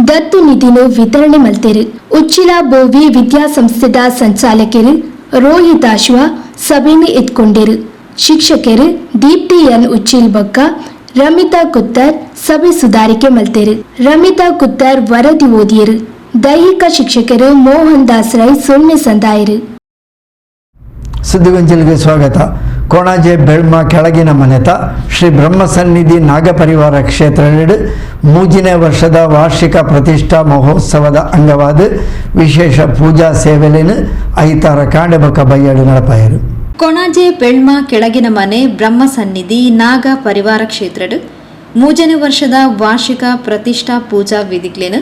ದತ್ತು ನಿಧಿನು ವಿತರಣೆ ಮಲ್ತೆರು. ಉಚ್ಚಿಲ ಬೋವಿ ವಿದ್ಯಾಸಂಸ್ಥೆದ ಸಂಚಾಲಕರು ರೋಹಿತ್ ಆಶ್ವಾ ಸಭೆಯನ್ನು ಎತ್ಕೊಂಡರು. ಶಿಕ್ಷಕರು ದೀಪ್ತಿ ಎನ್ ಉಚ್ಚಿಲ್ ಬೊಕ್ಕ ರಮಿತಾ ಕುತ್ತರ್ ಸಭೆ ಸುಧಾರಿಕೆ ಮಲ್ತೆರು. ರಮಿತಾ ಕುತ್ತರ್ ವರದಿ ಓದಿಯರು. ದೈಹಿಕ ಶಿಕ್ಷಕರು ಮೋಹನ್ ದಾಸ್ ರೈ ಸೊನ್ನೆ ಸಂದಾಯರು. ಸುದ್ದಿಗೊಂಚಲಿಗೆ ಸ್ವಾಗತ. ಕೋಣಾಜೆ ಬೆಳ್ಮ ಕೆಳಗಿನ ಮನೆತ ಶ್ರೀ ಬ್ರಹ್ಮಸನ್ನಿಧಿ ನಾಗಪರಿವಾರ ಕ್ಷೇತ್ರ ಮೂಜಿನೇ ವರ್ಷದ ವಾರ್ಷಿಕ ಪ್ರತಿಷ್ಠಾ ಮಹೋತ್ಸವದ ಅಂಗವಾದ ವಿಶೇಷ ಪೂಜಾ ಸೇವೆಲಿನ ಐತಾರ ಕಾಂಡೆಬಕ ಬಯ್ಯಾಡು ನಡಪಾಯರು. ಕೊಣಾಜೆ ಬೆಳ್ಮ ಕೆಳಗಿನ ಮನೆ ಬ್ರಹ್ಮಸನ್ನಿಧಿ ನಾಗ ಪರಿವಾರ ಕ್ಷೇತ್ರಡು ಮೂಜನೇ ವರ್ಷದ ವಾರ್ಷಿಕ ಪ್ರತಿಷ್ಠಾ ಪೂಜಾ ವಿಧಿಕ್ಲೇನು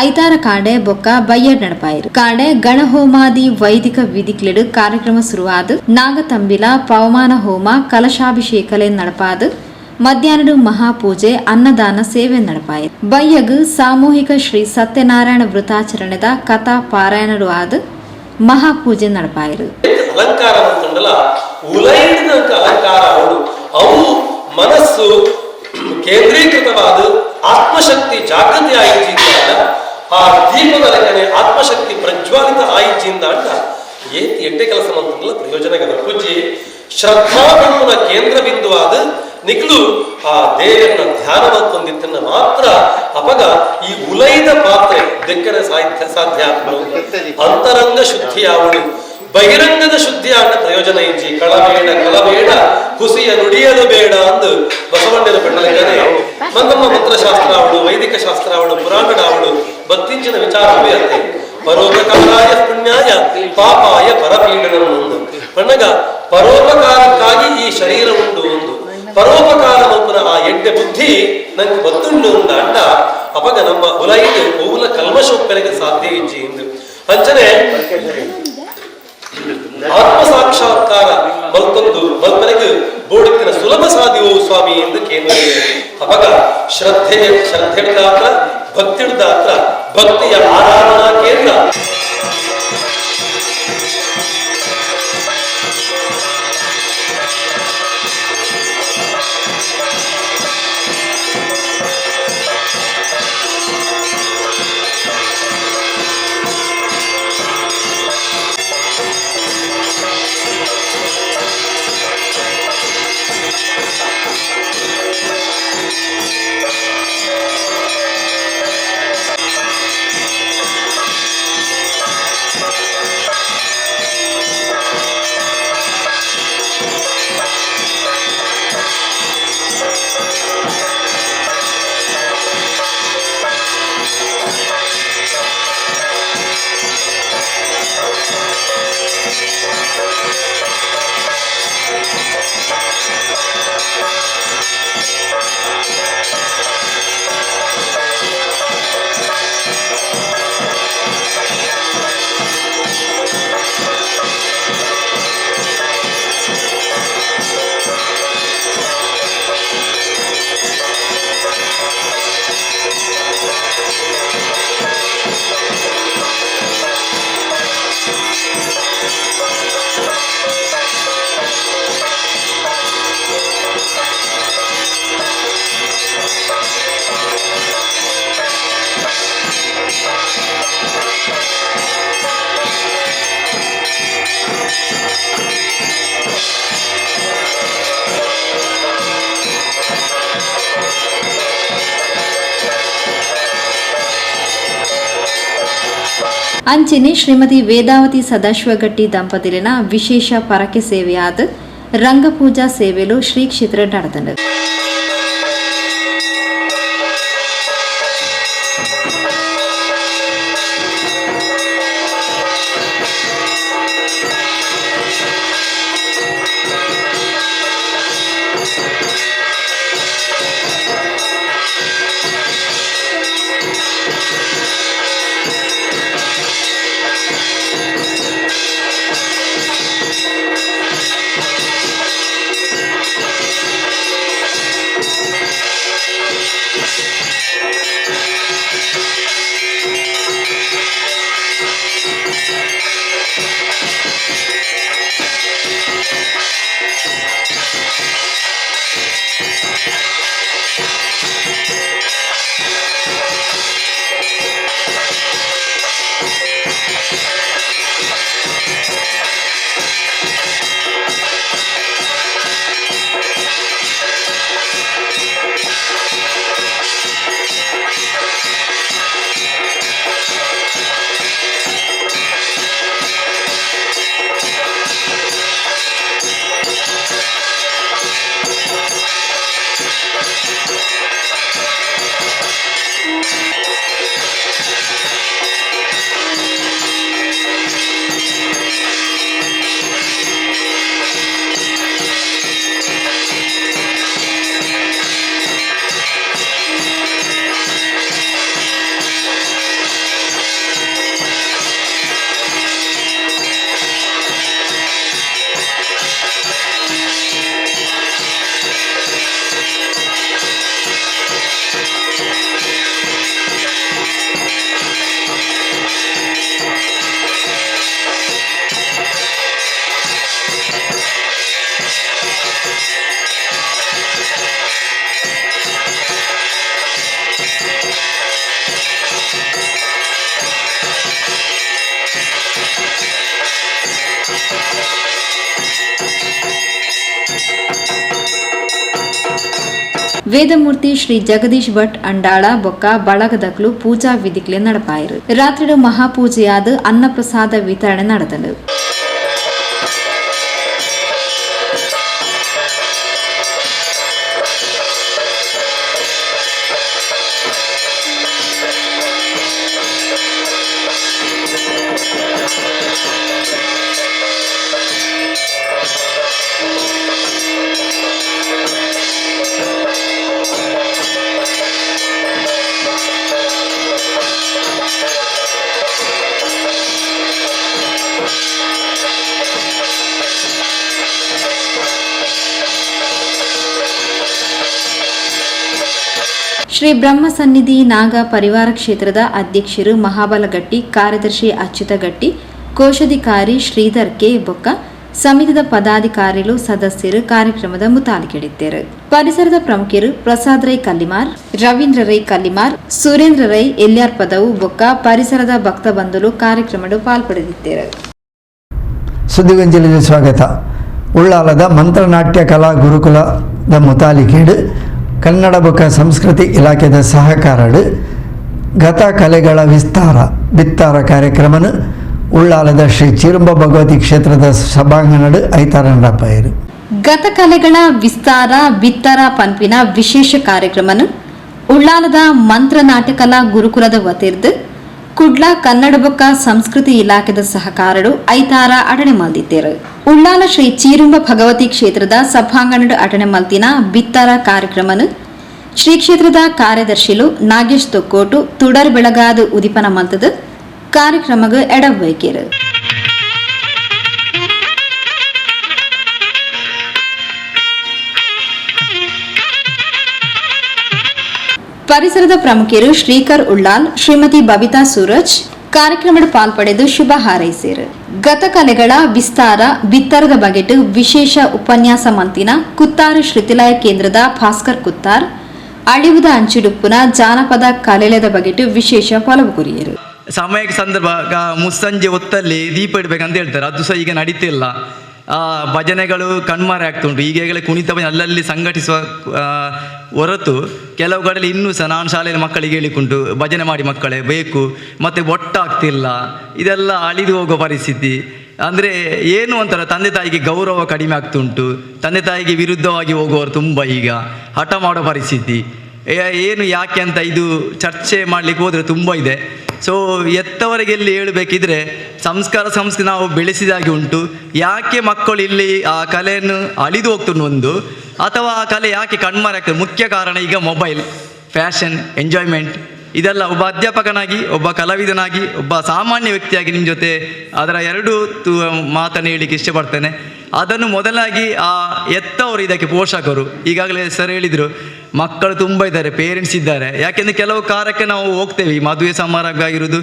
ಐತಾರ ಕಾಡೆ ಬೊಕ್ಕ ಬಯ್ಯಡ್ ನಡಪಾಯರು. ಕಾಡೆ ಗಣಹೋಮಾದಿ ವೈದಿಕ ವಿಧಿಕ್ಲೆಡು ಕಾರ್ಯಕ್ರಮ ಶುರುವಾದ ನಾಗತಂಬಿಲ ಪವಮಾನ ಹೋಮ ಕಲಶಾಭಿಷೇಕಲೆ ನಡಪಾದ ಮಧ್ಯಾಹ್ನಡು ಮಹಾಪೂಜೆ ಅನ್ನದಾನ ಸೇವೆ ನಡಪಾಯರು. ಬಯ್ಯಗು ಸಾಮೂಹಿಕ ಶ್ರೀ ಸತ್ಯನಾರಾಯಣ ವೃತಾಚರಣೆದ ಕಥಾ ಪಾರಾಯಣಡು ಆದ ಮಹಾಪೂಜೆ ನಡಪಾಯರು. ಅಲಂಕಾರ ಅಂತಂದಲ್ಲ, ಉಲೈಡಿದಂತ ಅಲಂಕಾರ ಅವು ಮನಸ್ಸು ಕೇಂದ್ರೀಕೃತವಾದ ಆತ್ಮಶಕ್ತಿ ಜಾಗೃತಿ ಆಯಿಜಿಂದ ಆ ದೀಪದ ಲೆಕ್ಕನೆ ಆತ್ಮಶಕ್ತಿ ಪ್ರಜ್ವಾಲಿತ ಆಯಿಜಿಂದ ಅಂತ ಏತಿ ಎಡ್ಡೆ ಕೆಲಸ ಅಂತಂದಲ್ಲ ಪ್ರಯೋಜನಗದ ಪೂಜೆ ಶ್ರದ್ಧಾಪೂರ್ಣ ಕೇಂದ್ರ ಬಿಂದುವಾದ ನಿಖಲು ಆ ದೇವರನ್ನ ಧ್ಯಾನವ ಹೊಂದಿದ್ದನ್ನ ಮಾತ್ರ ಅಪಗ ಈ ಉಲೈದ ಪಾತ್ರೆ ದೆಕ್ಕನೆ ಸಾಧ್ಯ ಅಂತರಂಗ ಶುದ್ಧಿಯಾವಳು ಬಹಿರಂಗದ ಶುದ್ಧಿ ಆಟ ಪ್ರಯೋಜನ ಇಜ್ಜಿ ಕಳಬೇಡ ಕುಸಿಯ ನುಡಿಯಲು ಬೇಡ ಅಂದು ಬಸವಣ್ಣನ ಬೆಣ್ಣಲಿದ್ದಾನೆ. ಮಂಗಮ್ಮ ಮಂತ್ರಶಾಸ್ತ್ರ ಅವಳು, ವೈದಿಕ ಶಾಸ್ತ್ರ ಅವಳು, ಪುರಾಣ ಅವಳು ಬತ್ತಿಂಚಿನ ವಿಚಾರವೇ ಅಂತೆ. ಪರೋಪಕಾರಾಯ ಪುಣ್ಯಾಯ ಪಾಪಾಯ ಪರಪೀಡನ ಒಂದು ಪಣ್ಣಗ ಪರೋಪಕಾರಕ್ಕಾಗಿ ಈ ಶರೀರ ಉಂಡು ಒಂದು ಪರೋಪಕಾರ ಮಲ್ಪನ ಆ ಎಡ್ಡೆ ಬುದ್ಧಿ ನಂಗೆ ಗೊತ್ತುಂಡು ಅಂತ ಅಂಡ ಅಪಗ ನಮ್ಮ ಉಲೈದು ಮೂಲ ಕಲ್ಮಶೋಪ್ಪರಿಗೆ ಸಾಧ್ಯ ಇಜ್ಜಿ ಎಂದು ಅಂಚನೆ ಆತ್ಮ ಸಾಕ್ಷಾತ್ಕಾರ ಮಲ್ಕೊಂದು ಮಲ್ಪನೆಗೆ ಬೋಡಿತ್ತಿನ ಸುಲಭ ಸಾಧಿವು ಸ್ವಾಮಿ ಎಂದು ಕೇಂದ್ರ ಅಪಗ ಶ್ರದ್ಧೆದಾತ್ರ ಭಕ್ತಿದಾತ್ರ ಭಕ್ತಿಯ ಆರಾಧನಾ ಕೇಂದ್ರ. ಅಂಚೆನೆ ಶ್ರೀಮತಿ ವೇದಾವತಿ ಸದಾಶಿವಗಟ್ಟಿ ದಂಪತಿಲಿನ ವಿಶೇಷ ಪರಕೆ ಸೇವೆಯಾದ ರಂಗಪೂಜಾ ಸೇವೆಲು ಶ್ರೀ ಕ್ಷೇತ್ರ ನಡೆದನು. ವೇದಮೂರ್ತಿ ಶ್ರೀ ಜಗದೀಶ್ ಭಟ್ ಅಂಡಾಳ ಬೊಕ್ಕ ಬಳಗದಕ್ಲು ಪೂಜಾ ವಿಧಿಕ್ಲೆ ನಡಪಾಯಿರು. ರಾತ್ರಿಡು ಮಹಾಪೂಜೆಯಾದ ಅನ್ನಪ್ರಸಾದ ವಿತರಣೆ ನಡೆದಲು. ಶ್ರೀ ಬ್ರಹ್ಮ ಸನ್ನಿಧಿ ನಾಗ ಪರಿವಾರ ಕ್ಷೇತ್ರದ ಅಧ್ಯಕ್ಷರು ಮಹಾಬಲಗಟ್ಟಿ, ಕಾರ್ಯದರ್ಶಿ ಅಚ್ಯುತಗಟ್ಟಿ, ಕೋಶಾಧಿಕಾರಿ ಶ್ರೀಧರ್ ಕೆ ಬೊಕ್ಕ ಸಮಿತಿದ ಪದಾಧಿಕಾರಿಗಳು ಸದಸ್ಯರು ಕಾರ್ಯಕ್ರಮದ ಮುತಾಲಿಕೆಡಿದ್ದರು. ಪರಿಸರದ ಪ್ರಮುಖರು ಪ್ರಸಾದ್ ರೈ ಕಲ್ಲಿಮಾರ್, ರವೀಂದ್ರ ರೈ ಕಲ್ಲಿಮಾರ್, ಸುರೇಂದ್ರ ರೈ ಎಲ್ಯಾರ್ ಪದವು ಬೊಕ್ಕ ಪರಿಸರದ ಭಕ್ತ ಬಂಧುಗಳು ಕಾರ್ಯಕ್ರಮದ ಪಾಲ್ಪಡೆದಿದ್ದರು. ಸುದ್ದಿಗೊಂಜಲಿಗೆ ಸ್ವಾಗತ. ಉಳ್ಳಾಲದ ಮಂತ್ರನಾಟ್ಯ ಕಲಾ ಗುರುಕುಲದ ಮುತಾಲಿಕೆಡು ಕನ್ನಡ ಬೊಕ್ಕ ಸಂಸ್ಕೃತಿ ಇಲಾಖೆದ ಸಹಕಾರಡು ಗತ ಕಲೆಗಳ ವಿಸ್ತಾರ ಬಿತ್ತಾರ ಕಾರ್ಯಕ್ರಮನು ಉಳ್ಳಾಲದ ಶ್ರೀ ಚೀರುಂಬ ಭಗವತಿ ಕ್ಷೇತ್ರದ ಸಭಾಂಗಣಡು ಐತಾರನಡಪಾಯಿರು. ಗತ ಕಲೆಗಳ ವಿಸ್ತಾರ ಬಿತ್ತರ ಪಂಪಿನ ವಿಶೇಷ ಕಾರ್ಯಕ್ರಮನು ಉಳ್ಳಾಲದ ಮಂತ್ರನಾಟ್ಯ ಕಲಾ ಗುರುಕುಲದ ವತಿರ್ದು ಕುಡ್ಲ ಕನ್ನಡ ಬೊಕ್ಕ ಸಂಸ್ಕೃತಿ ಇಲಾಖೆದ ಸಹಕಾರಡು ಐತಾರ ಅಟಣೆ ಮಲ್ದಿದ್ದೇರು. ಉಳ್ಳಾಲ ಶ್ರೀ ಚೀರುಂಬ ಭಗವತಿ ಕ್ಷೇತ್ರದ ಸಭಾಂಗಣಡು ಅಟಣೆ ಮಲ್ತಿನ ಬಿತ್ತರ ಕಾರ್ಯಕ್ರಮನು ಶ್ರೀ ಕ್ಷೇತ್ರದ ಕಾರ್ಯದರ್ಶಿಲು ನಾಗೇಶ್ ತೊಕ್ಕೋಟು ತುಡರ್ ಬೆಳಗಾದ ಉದಿಪನ ಮಲ್ತದ ಕಾರ್ಯಕ್ರಮಗ ಎಡವೈಕೇರು. ಪರಿಸರದ ಪ್ರಮುಖರು ಶ್ರೀಕರ್ ಉಳ್ಳಾಲ್, ಶ್ರೀಮತಿ ಬಬಿತಾ ಸೂರಜ್ ಕಾರ್ಯಕ್ರಮದ ಪಾಲ್ಪಡೆದು ಶುಭ ಹಾರೈಸಿರು. ಗತ ಕಲೆಗಳ ವಿಸ್ತಾರ ಬಿತ್ತರದ ಬಗೆಟು ವಿಶೇಷ ಉಪನ್ಯಾಸ ಮಂತಿನ ಕುತ್ತಾರು ಶ್ರುತಿಲಯ ಕೇಂದ್ರದ ಭಾಸ್ಕರ್ ಕುತ್ತಾರ್ ಅಳಿವುದ ಅಂಚುಡುಪ್ಪುನ ಜಾನಪದ ಕಲೆಲದ ಬಗೆಟು ವಿಶೇಷ ಪೊಲವು ಕುರಿಯರು. ಸಮಯಕ್ಕೆ ಸಂದರ್ಭ ಮುಸ್ಸಂಜೆ ಹೊತ್ತಲ್ಲಿ ದೀಪ ಇಡಬೇಕಂತ ಹೇಳ್ತಾರೆ, ಅದು ಸಹ ಈಗ ನಡೀತಿಲ್ಲ. ಭಜನೆಗಳು ಕಣ್ಮರೆ ಆಗ್ತುಂಟು. ಈಗಾಗಲೇ ಕುಣಿತ ಭಜನೆ ಅಲ್ಲಲ್ಲಿ ಸಂಘಟಿಸುವ ಹೊರತು ಕೆಲವು ಕಡೆಯಲ್ಲಿ ಇನ್ನೂ ಸಹ ನಾನು ಶಾಲೆಯಲ್ಲಿ ಮಕ್ಕಳಿಗೆ ಹೇಳಿಕೊಂಡು ಭಜನೆ ಮಾಡಿ ಮಕ್ಕಳೇ ಬೇಕು, ಮತ್ತು ಒಟ್ಟಾಗ್ತಿಲ್ಲ, ಇದೆಲ್ಲ ಅಳಿದು ಹೋಗೋ ಪರಿಸ್ಥಿತಿ. ಅಂದರೆ ಏನು ಅಂತಾರೆ, ತಂದೆ ತಾಯಿಗೆ ಗೌರವ ಕಡಿಮೆ ಆಗ್ತುಂಟು, ತಂದೆ ತಾಯಿಗೆ ವಿರುದ್ಧವಾಗಿ ಹೋಗುವವರು ತುಂಬ ಈಗ ಹಠ ಮಾಡೋ ಪರಿಸ್ಥಿತಿ. ಏನು ಯಾಕೆ ಅಂತ ಇದು ಚರ್ಚೆ ಮಾಡಲಿಕ್ಕೆ ಹೋದರೆ ತುಂಬ ಇದೆ. ಸೊ ಎತ್ತವರಿಗೆ ಇಲ್ಲಿ ಹೇಳಬೇಕಿದ್ರೆ ಸಂಸ್ಕೃತಿ ನಾವು ಬೆಳೆಸಿದಾಗೆ ಉಂಟು. ಯಾಕೆ ಮಕ್ಕಳು ಇಲ್ಲಿ ಆ ಕಲೆಯನ್ನು ಅಳಿದು ಹೋಗ್ತುಂಟು ಒಂದು, ಅಥವಾ ಆ ಕಲೆ ಯಾಕೆ ಕಣ್ಮರೆ ಆಗ್ತದೆ, ಮುಖ್ಯ ಕಾರಣ ಈಗ ಮೊಬೈಲ್, ಫ್ಯಾಷನ್, ಎಂಜಾಯ್ಮೆಂಟ್. ಇದೆಲ್ಲ ಒಬ್ಬ ಅಧ್ಯಾಪಕನಾಗಿ, ಒಬ್ಬ ಕಲಾವಿದನಾಗಿ, ಒಬ್ಬ ಸಾಮಾನ್ಯ ವ್ಯಕ್ತಿಯಾಗಿ ನಿಮ್ಮ ಜೊತೆ ಅದರ ಎರಡೂ ಮಾತನ್ನು ಹೇಳಲಿಕ್ಕೆ ಇಷ್ಟಪಡ್ತೇನೆ. ಅದನ್ನು ಮೊದಲಾಗಿ ಆ ಎತ್ತವರು ಇದಕ್ಕೆ ಪೋಷಕರು. ಈಗಾಗಲೇ ಸರ್ ಹೇಳಿದರು, ಮಕ್ಕಳು ತುಂಬ ಇದ್ದಾರೆ, ಪೇರೆಂಟ್ಸ್ ಇದ್ದಾರೆ. ಯಾಕೆಂದರೆ ಕೆಲವು ಕಾರ್ಯಕ್ಕೆ ನಾವು ಹೋಗ್ತೇವೆ, ಈ ಮದುವೆ ಸಮಾರಂಭ ಆಗಿರೋದು,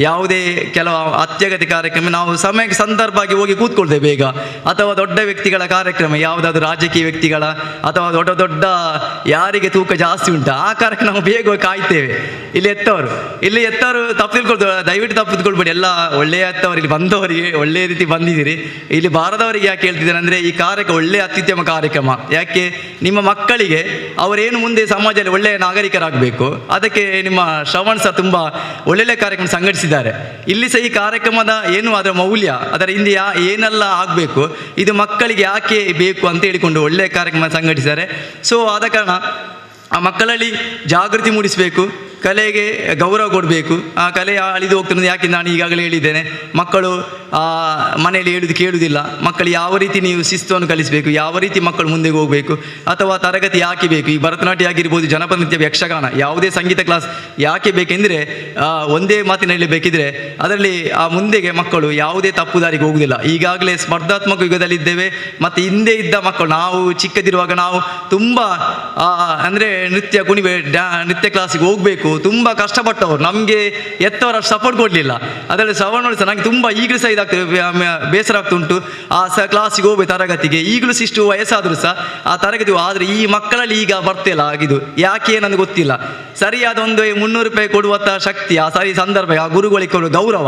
ಯಾವುದೇ ಕೆಲವು ಅತ್ಯಗತ್ಯ ಕಾರ್ಯಕ್ರಮ ನಾವು ಸಮಯಕ್ಕೆ ಸಂದರ್ಭವಾಗಿ ಹೋಗಿ ಕೂತ್ಕೊಳ್ತೇವೆ ಬೇಗ. ಅಥವಾ ದೊಡ್ಡ ವ್ಯಕ್ತಿಗಳ ಕಾರ್ಯಕ್ರಮ, ಯಾವುದಾದ್ರೂ ರಾಜಕೀಯ ವ್ಯಕ್ತಿಗಳ ಅಥವಾ ದೊಡ್ಡ ದೊಡ್ಡ ಯಾರಿಗೆ ತೂಕ ಜಾಸ್ತಿ ಉಂಟು ಆ ಕಾರ್ಯಕ್ರಮ ನಾವು ಬೇಗ ಕಾಯ್ತೇವೆ. ಇಲ್ಲಿ ಎತ್ತವರು ತಪ್ಪು ತಿಳ್ಕೊಳ್ತೇವೆ, ದಯವಿಟ್ಟು ತಪ್ಪು ತಿಳ್ಕೊಳ್ಬೇಡಿ. ಎಲ್ಲ ಒಳ್ಳೆಯ ಎತ್ತವರು ಇಲ್ಲಿ ಬಂದವರಿಗೆ ಒಳ್ಳೆಯ ರೀತಿ ಬಂದಿದ್ದೀರಿ. ಇಲ್ಲಿ ಬಾರದವರಿಗೆ ಯಾಕೆ ಹೇಳ್ತಿದ್ದೇನೆ ಅಂದರೆ, ಈ ಕಾರ್ಯಕ್ರಮ ಒಳ್ಳೆಯ ಅತ್ಯುತ್ತಮ ಕಾರ್ಯಕ್ರಮ. ಯಾಕೆ ನಿಮ್ಮ ಮಕ್ಕಳಿಗೆ ಅವರೇನು ಮುಂದೆ ಸಮಾಜದಲ್ಲಿ ಒಳ್ಳೆಯ ನಾಗರಿಕರಾಗಬೇಕು, ಅದಕ್ಕೆ ನಿಮ್ಮ ಶ್ರವಣ್ ಸಹ ತುಂಬ ಒಳ್ಳೊಳ್ಳೆ ಕಾರ್ಯಕ್ರಮ ಸಂಘಟಿಸಿದ್ದಾರೆ. ಇಲ್ಲಿ ಸಹ ಈ ಕಾರ್ಯಕ್ರಮದ ಏನು ಅದರ ಮೌಲ್ಯ, ಅದರ ಹಿಂದೆ ಏನೆಲ್ಲ ಆಗಬೇಕು, ಇದು ಮಕ್ಕಳಿಗೆ ಯಾಕೆ ಬೇಕು ಅಂತ ಹೇಳಿಕೊಂಡು ಒಳ್ಳೆಯ ಕಾರ್ಯಕ್ರಮ ಸಂಘಟಿಸಿದ್ದಾರೆ. ಸೊ ಆದ ಕಾರಣ ಆ ಮಕ್ಕಳಲ್ಲಿ ಜಾಗೃತಿ ಮೂಡಿಸಬೇಕು, ಕಲೆಗೆ ಗೌರವ ಕೊಡಬೇಕು. ಆ ಕಲೆ ಅಳಿದು ಹೋಗ್ತಿರೋದು ಯಾಕೆ ನಾನು ಈಗಾಗಲೇ ಹೇಳಿದ್ದೇನೆ. ಮಕ್ಕಳು ಮನೆಯಲ್ಲಿ ಹೇಳುವುದು ಕೇಳುವುದಿಲ್ಲ. ಮಕ್ಕಳು ಯಾವ ರೀತಿ ನೀವು ಶಿಸ್ತನ್ನು ಕಲಿಸಬೇಕು, ಯಾವ ರೀತಿ ಮಕ್ಕಳು ಮುಂದೆ ಹೋಗಬೇಕು, ಅಥವಾ ತರಗತಿ ಯಾಕೆ ಬೇಕು, ಈ ಭರತನಾಟ್ಯ ಆಗಿರ್ಬೋದು, ಜನಪದ ನೃತ್ಯ, ಯಕ್ಷಗಾನ, ಯಾವುದೇ ಸಂಗೀತ ಕ್ಲಾಸ್ ಯಾಕೆ ಬೇಕೆಂದರೆ ಒಂದೇ ಮಾತಿನಲ್ಲಿ ಬೇಕಿದ್ರೆ ಅದರಲ್ಲಿ ಆ ಮುಂದೆಗೆ ಮಕ್ಕಳು ಯಾವುದೇ ತಪ್ಪು ದಾರಿಗೆ ಹೋಗುವುದಿಲ್ಲ. ಈಗಾಗಲೇ ಸ್ಪರ್ಧಾತ್ಮಕ ಯುಗದಲ್ಲಿದ್ದೇವೆ. ಮತ್ತು ಹಿಂದೆ ಇದ್ದ ಮಕ್ಕಳು, ನಾವು ಚಿಕ್ಕದಿರುವಾಗ ನಾವು ತುಂಬ ಅಂದರೆ ನೃತ್ಯ ಕುಣಿವೆ ನೃತ್ಯ ಕ್ಲಾಸಿಗೆ ಹೋಗಬೇಕು, ತುಂಬ ಕಷ್ಟಪಟ್ಟವರು. ನಮಗೆ ಎತ್ತವರ ಸಪೋರ್ಟ್ ಕೊಡಲಿಲ್ಲ. ಅದರಲ್ಲಿ ಶ್ರವಣ ನೋಡಿ ಸಹ ನನಗೆ ತುಂಬ ಈಗಲೂ ಸಹ ಇದಾಗ್ತದೆ, ಬೇಸರ ಆಗ್ತುಂಟು. ಆ ಕ್ಲಾಸಿಗೆ ಹೋಗ್ಬೇಕು ತರಗತಿಗೆ, ಈಗಲೂ ಸಹ ಇಷ್ಟು ವಯಸ್ಸಾದರೂ ಸಹ ಆ ತರಗತಿ. ಆದರೆ ಈ ಮಕ್ಕಳಲ್ಲಿ ಈಗ ಬರ್ತಿಲ್ಲ ಆಗಿದ್ದು ಯಾಕೆ ನನಗೆ ಗೊತ್ತಿಲ್ಲ. ಸರಿಯಾದ ಒಂದು 300 ರೂಪಾಯಿ ಕೊಡುವಂಥ ಶಕ್ತಿ, ಆ ಸರಿ ಸಂದರ್ಭ, ಆ ಗುರುಗಳಿಗೆ ಕೊಡುವ ಗೌರವ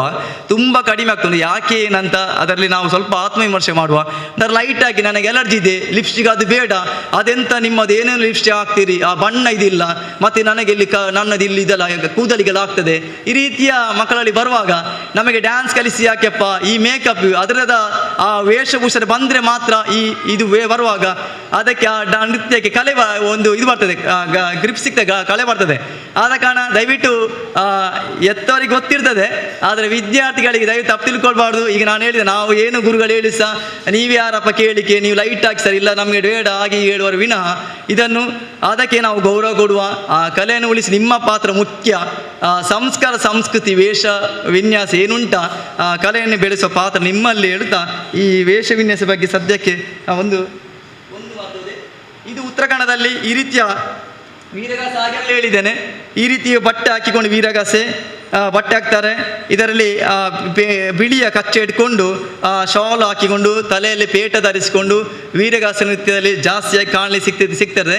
ತುಂಬ ಕಡಿಮೆ ಆಗ್ತದೆ. ಯಾಕೆ ಏನಂತ ಅದರಲ್ಲಿ ನಾವು ಸ್ವಲ್ಪ ಆತ್ಮವಿಮರ್ಶೆ ಮಾಡುವ. ಅದರ ಲೈಟ್ ಆಗಿ ನನಗೆ ಎಲರ್ಜಿ ಇದೆ, ಲಿಪ್ಸ್ಟಿಕ್ ಅದು ಬೇಡ, ಅದೆಂತ ನಿಮ್ಮದು ಏನೇನು ಲಿಪ್ಸ್ಟಿಕ್ ಹಾಕ್ತೀರಿ, ಆ ಬಣ್ಣ ಇದಿಲ್ಲ, ಮತ್ತು ನನಗೆ ಇಲ್ಲಿ ನನ್ನದು ಇಲ್ಲಿ ಇದೆಲ್ಲ ಕೂದಲಿಗೆಲ್ಲ ಆಗ್ತದೆ. ಈ ರೀತಿಯ ಮಕ್ಕಳಲ್ಲಿ ಬರುವಾಗ ನಮಗೆ ಡ್ಯಾನ್ಸ್ ಕಲಿಸಿ ಯಾಕೆಪ್ಪ, ಈ ಮೇಕಪ್ ಅದರದ ಆ ವೇಷಭೂಷಣ ಬಂದರೆ ಮಾತ್ರ ಇದು ಬರುವಾಗ ಅದಕ್ಕೆ ಆ ನೃತ್ಯಕ್ಕೆ ಕಲೆ ಒಂದು ಇದು ಬರ್ತದೆ, ಗ್ರಿಪ್ ಸಿಗ್ತದೆ, ಕಲೆ ಬರ್ತದೆ. ಆದ ಕಾರಣ ದಯವಿಟ್ಟು ಎತ್ತವರಿಗೆ ಗೊತ್ತಿರ್ತದೆ, ಆದರೆ ವಿದ್ಯಾರ್ಥಿಗಳಿಗೆ ದಯವಿಟ್ಟು ತಪ್ಪು ತಿಳ್ಕೊಳ್ಬಾರ್ದು. ಈಗ ನಾನು ಹೇಳಿದೆ, ನಾವು ಏನು ಗುರುಗಳು ಹೇಳಿ ಸಹ ನೀವು ಯಾರಪ್ಪ ಕೇಳಿಕೆ, ನೀವು ಲೈಟ್ ಹಾಕಿ ಸರ್, ಇಲ್ಲ ನಮಗೆ ಬೇಡ ಹಾಗೆ ಹೇಳುವರು ವಿನಃ ಇದನ್ನು ಅದಕ್ಕೆ ನಾವು ಗೌರವ ಕೊಡುವ, ಆ ಕಲೆಯನ್ನು ಉಳಿಸಿ ನಿಮ್ಮ ಪಾತ್ರ ಮುಖ್ಯ. ಸಂಸ್ಕಾರ, ಸಂಸ್ಕೃತಿ, ವೇಷ ವಿನ್ಯಾಸ ಏನುಂಟ ಕಲೆಯನ್ನು ಬೆಳೆಸುವ ಪಾತ್ರ ನಿಮ್ಮಲ್ಲಿ ಹೇಳ್ತಾ, ಈ ವೇಷ ವಿನ್ಯಾಸ ಬಗ್ಗೆ ಸದ್ಯಕ್ಕೆ ಒಂದು ಮಾತುದೆ. ಇದು ಉತ್ತರ ಕನ್ನಡದಲ್ಲಿ ಈ ರೀತಿಯ ವೀರಗಾಸೆ ಆಗಲೇ ಹೇಳಿದ್ದೇನೆ, ಈ ರೀತಿಯ ಬಟ್ಟೆ ಹಾಕಿಕೊಂಡು ವೀರಗಾಸೆ ಬಟ್ಟೆ ಹಾಕ್ತಾರೆ. ಇದರಲ್ಲಿ ಬಿಳಿಯ ಕಚ್ಚೆ ಇಟ್ಕೊಂಡು ಶಾಲ್ ಹಾಕಿಕೊಂಡು ತಲೆಯಲ್ಲಿ ಪೇಟ ಧರಿಸಿಕೊಂಡು ವೀರಗಾಸೆ ನೃತ್ಯದಲ್ಲಿ ಜಾಸ್ತಿಯಾಗಿ ಕಾಣಲಿಕ್ಕೆ ಸಿಗ್ತದೆ.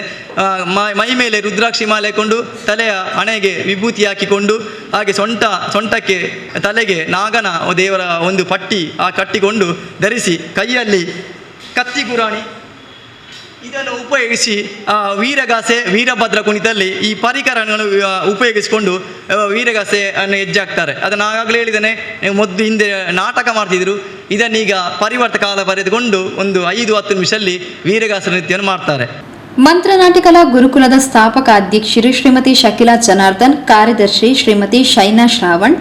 ಮೈ ಮೇಲೆ ರುದ್ರಾಕ್ಷಿ ಮಾಲೆ ಹಾಕೊಂಡು ತಲೆಯ ಹಣೆಗೆ ವಿಭೂತಿ ಹಾಕಿಕೊಂಡು, ಹಾಗೆ ಸೊಂಟಕ್ಕೆ ತಲೆಗೆ ನಾಗನ ದೇವರ ಒಂದು ಪಟ್ಟಿ ಕಟ್ಟಿಕೊಂಡು ಧರಿಸಿ, ಕೈಯಲ್ಲಿ ಕತ್ತಿ ಗುರಾಣಿ ಇದನ್ನು ಉಪಯೋಗಿಸಿ ವೀರಗಾಸೆ, ವೀರಭದ್ರ ಕುಣಿತದಲ್ಲಿ ಈ ಪರಿಕರಗಳನ್ನು ಉಪಯೋಗಿಸಿಕೊಂಡು ವೀರಗಾಸೆ ಅನ್ನು ಹೆಜ್ಜೆ ಹಾಕ್ತಾರೆ. ಅದನ್ನು ಆಗಾಗಲೇ ಹೇಳಿದ್ದೇನೆ, ಮೊದಲು ಹಿಂದೆ ನಾಟಕ ಮಾಡ್ತಿದ್ರು, ಇದನ್ನೀಗ ಪರಿವರ್ತ ಕಾಲ ಬರೆದುಕೊಂಡು ಒಂದು 5-10 ನಿಮಿಷದಲ್ಲಿ ವೀರಗಾಸೆ ನೃತ್ಯವನ್ನು ಮಾಡ್ತಾರೆ. ಮಂತ್ರನಾಟಿಕಲಾ ಗುರುಕುಲದ ಸ್ಥಾಪಕ ಅಧ್ಯಕ್ಷರು ಶ್ರೀಮತಿ ಶಕಿಲಾ ಜನಾರ್ದನ್, ಕಾರ್ಯದರ್ಶಿ ಶ್ರೀಮತಿ ಶೈನಾ ಶ್ರಾವಣ್,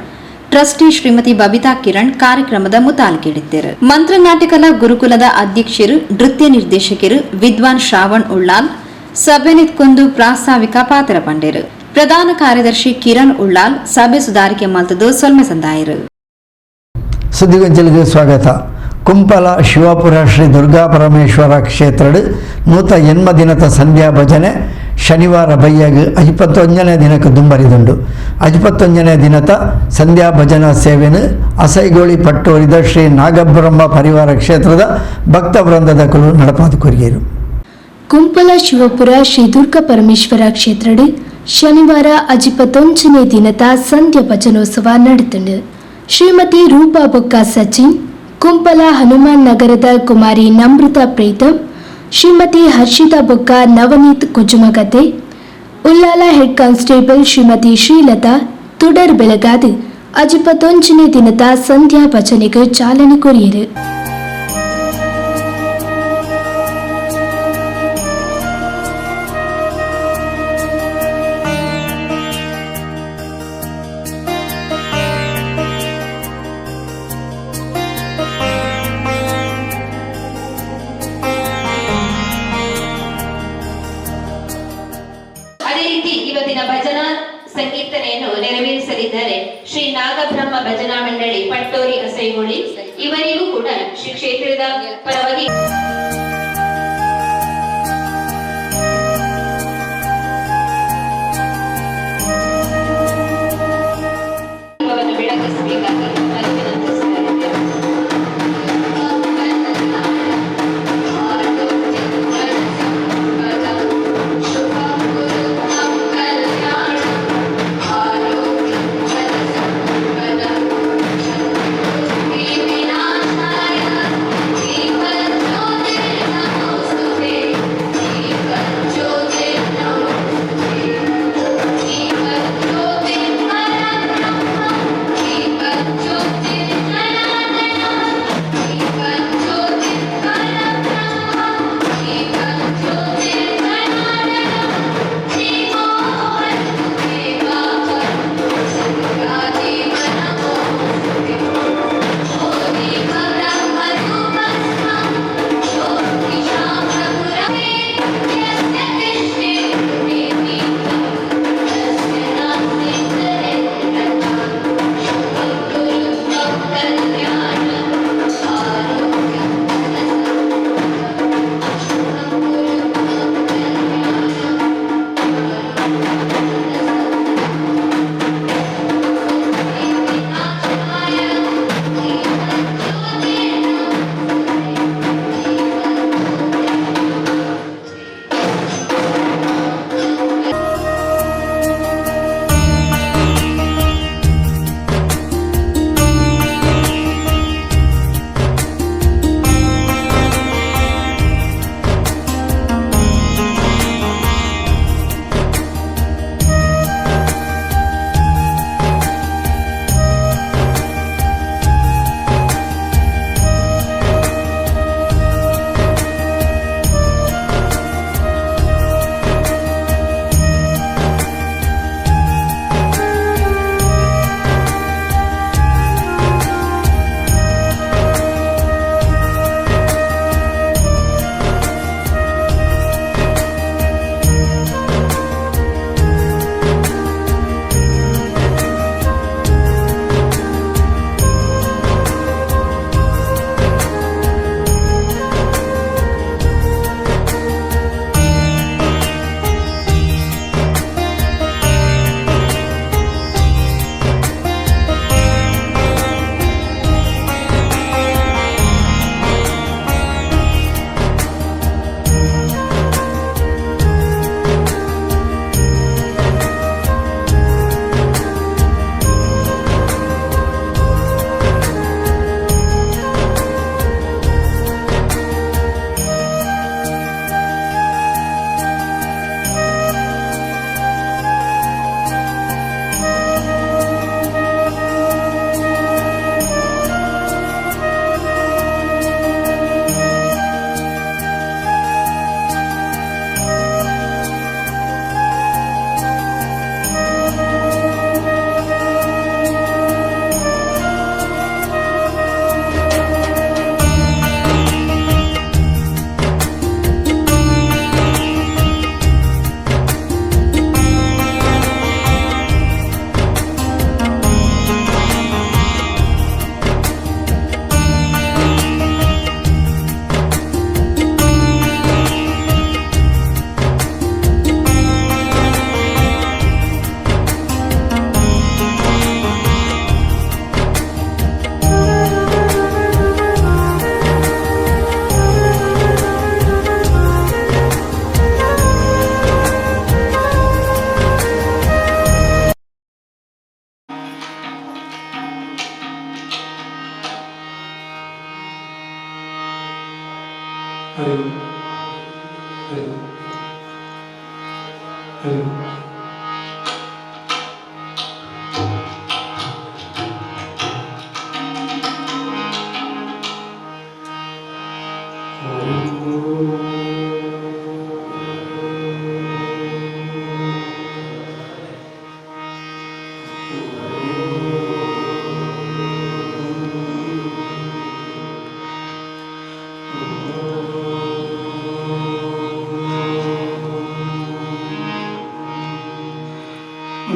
ಟ್ರಸ್ಟಿ ಶ್ರೀಮತಿ ಬಬಿತಾ ಕಿರಣ್ ಕಾರ್ಯಕ್ರಮದ ಮುತಾಲ್ಕಿಡಿದ್ದರು. ಮಂತ್ರನಾಟಿಕಲಾ ಗುರುಕುಲದ ಅಧ್ಯಕ್ಷರು, ನೃತ್ಯ ನಿರ್ದೇಶಕರು ವಿದ್ವಾನ್ ಶ್ರಾವಣ್ ಉಳ್ಳಾಲ್ ಸಭೆನಿತ್ಕೊಂದು ಪ್ರಾಸ್ತಾವಿಕ ಪಾತ್ರ ಪಂಡರು. ಪ್ರಧಾನ ಕಾರ್ಯದರ್ಶಿ ಕಿರಣ್ ಉಳ್ಳಾಲ್ ಸಭೆ ಸುಧಾರಿಕೆ ಮಲ್ತದು ಸೊಲ್ಮೆ ಸಂದಾಯರು. ಸುದ್ದಿಗೊಂಚಲಿಗೆ ಸ್ವಾಗತ. ಕುಂಪಲ ಶಿವಪುರ ಶ್ರೀ ದುರ್ಗಾ ಪರಮೇಶ್ವರ ಕ್ಷೇತ್ರದ ನೂತ ಜನ್ಮದಿನದ ಸಂಧ್ಯಾ ಭಜನೆ ಶನಿವಾರ ಬೈಯಾಗ 51ನೇ ದಿನಕ್ಕೆ ದುಂಬರಿದುಂಡು. 51ನೇ ದಿನದ ಸಂಧ್ಯಾ ಭಜನಾ ಸೇವೆಯನ್ನು ಅಸೈಗೋಳಿ ಪಟ್ಟೋರಿದ ಶ್ರೀ ನಾಗಬ್ರಹ್ಮ ಪರಿವಾರ ಕ್ಷೇತ್ರದ ಭಕ್ತ ವೃಂದದ ಕುಲು ನಡಪಾದು ಕೊರಿಯರು. ಕುಂಪಲ ಶಿವಪುರ ಶ್ರೀ ದುರ್ಗಾ ಪರಮೇಶ್ವರ ಕ್ಷೇತ್ರದ ಶನಿವಾರ 51ನೇ ದಿನದ ಸಂಧ್ಯಾ ಭಜನೋತ್ಸವ ನಡೆದುಂಡು. ಶ್ರೀಮತಿ ರೂಪಾ ಬೊಕ್ಕ ಸಚಿನ್, ಕುಂಪಲ ಹನುಮಾನ್ ನಗರದ ಕುಮಾರಿ ನಮೃತ ಪ್ರೀತಮ್, ಶ್ರೀಮತಿ ಹರ್ಷಿತಾ ಬೊಕ್ಕ ನವನೀತ್ ಕುಜುಮಗತೆ, ಉಲ್ಲಾಲ ಹೆಡ್ ಕಾನ್ಸ್ಟೇಬಲ್ ಶ್ರೀಮತಿ ಶ್ರೀಲತಾ തുടർ ಬೆಳಗಾದ ಅಜಿಪತ್ತೊಂಚನೇ ದಿನದ ಸಂಧ್ಯಾ ಭಜನೆಗೆ ಚಾಲನೆ ಕೊರಿಯರು. ಅದೇ ರೀತಿ ಇವತ್ತಿನ ಭಜನಾ ಸಂಕೀರ್ತನೆಯನ್ನು ನೆರವೇರಿಸಲಿದ್ದಾರೆ ಶ್ರೀ ನಾಗಬ್ರಹ್ಮ ಭಜನಾ ಮಂಡಳಿ ಪಟ್ಟೋರಿ ಅಸೈಗೋಳಿ. ಇವರಿಗೂ ಕೂಡ ಶ್ರೀ ಕ್ಷೇತ್ರದ ಪರವಾಗಿ ಬೆಳಗಿಸಬೇಕಾಗಿ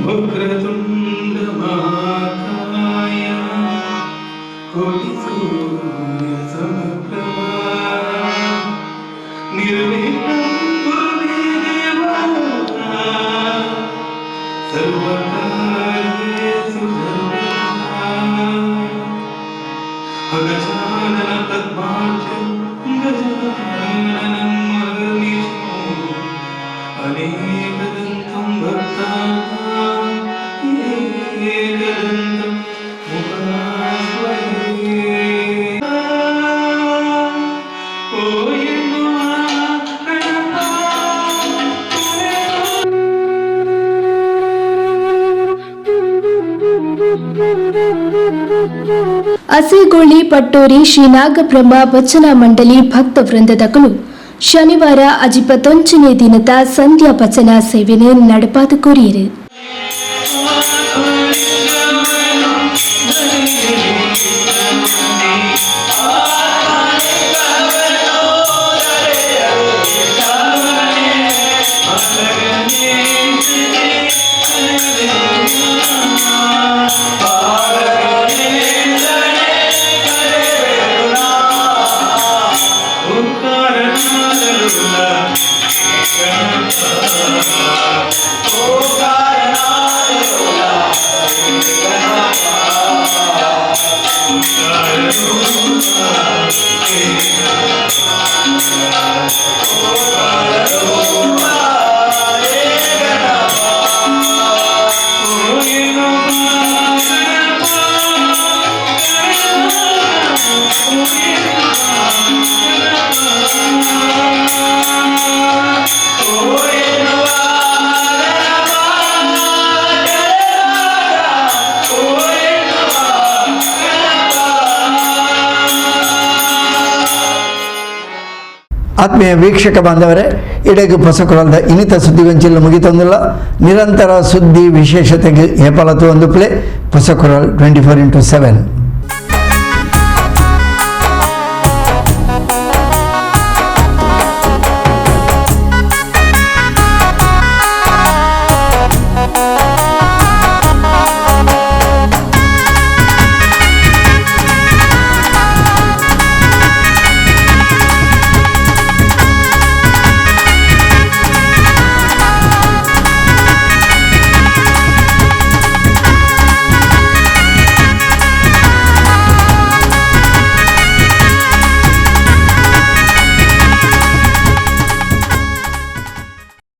वक्रतुंड महाकाय कोटिसूर्य समप्रभा निर्विघ्नं कुरु मे देवा सर्वकार्येषु सर्वदा अगजानन पद्मार्कं गजाननं महर्निशम् अनेकदन्तं भक्तानां ಅಸೇಗೋಳಿ ಪಟ್ಟೋರಿ ಶ್ರೀ ನಾಗಬ್ರಹ್ಮ ಭಜನಾ ಮಂಡಳಿ ಭಕ್ತ ವೃಂದದಗಳು ಶನಿವಾರ ಅಜಿಪತ್ತೊಂಚನೇ ದಿನದ ಸಂಧ್ಯಾ ಭಜನಾ ಸೇವೆಯನ್ನು ನಡಪಾದ ಕೋರಿಯರು. ಆತ್ಮೀಯ ವೀಕ್ಷಕ ಬಾಂಧವರೇ, ಇಡಗು ಹೊಸಕೊಳದ ಇನ್ನಿತ ಸುದ್ದಿಗೊಂಚಿಲ್ಲ ಮುಗಿತೊಂದಿಲ್ಲ. ನಿರಂತರ ಸುದ್ದಿ ವಿಶೇಷತೆಗೆ ಹೆಪಲತು ಒಂದು ಪ್ಲೇ ಹೊಸಕೊರಲ್ 24x7.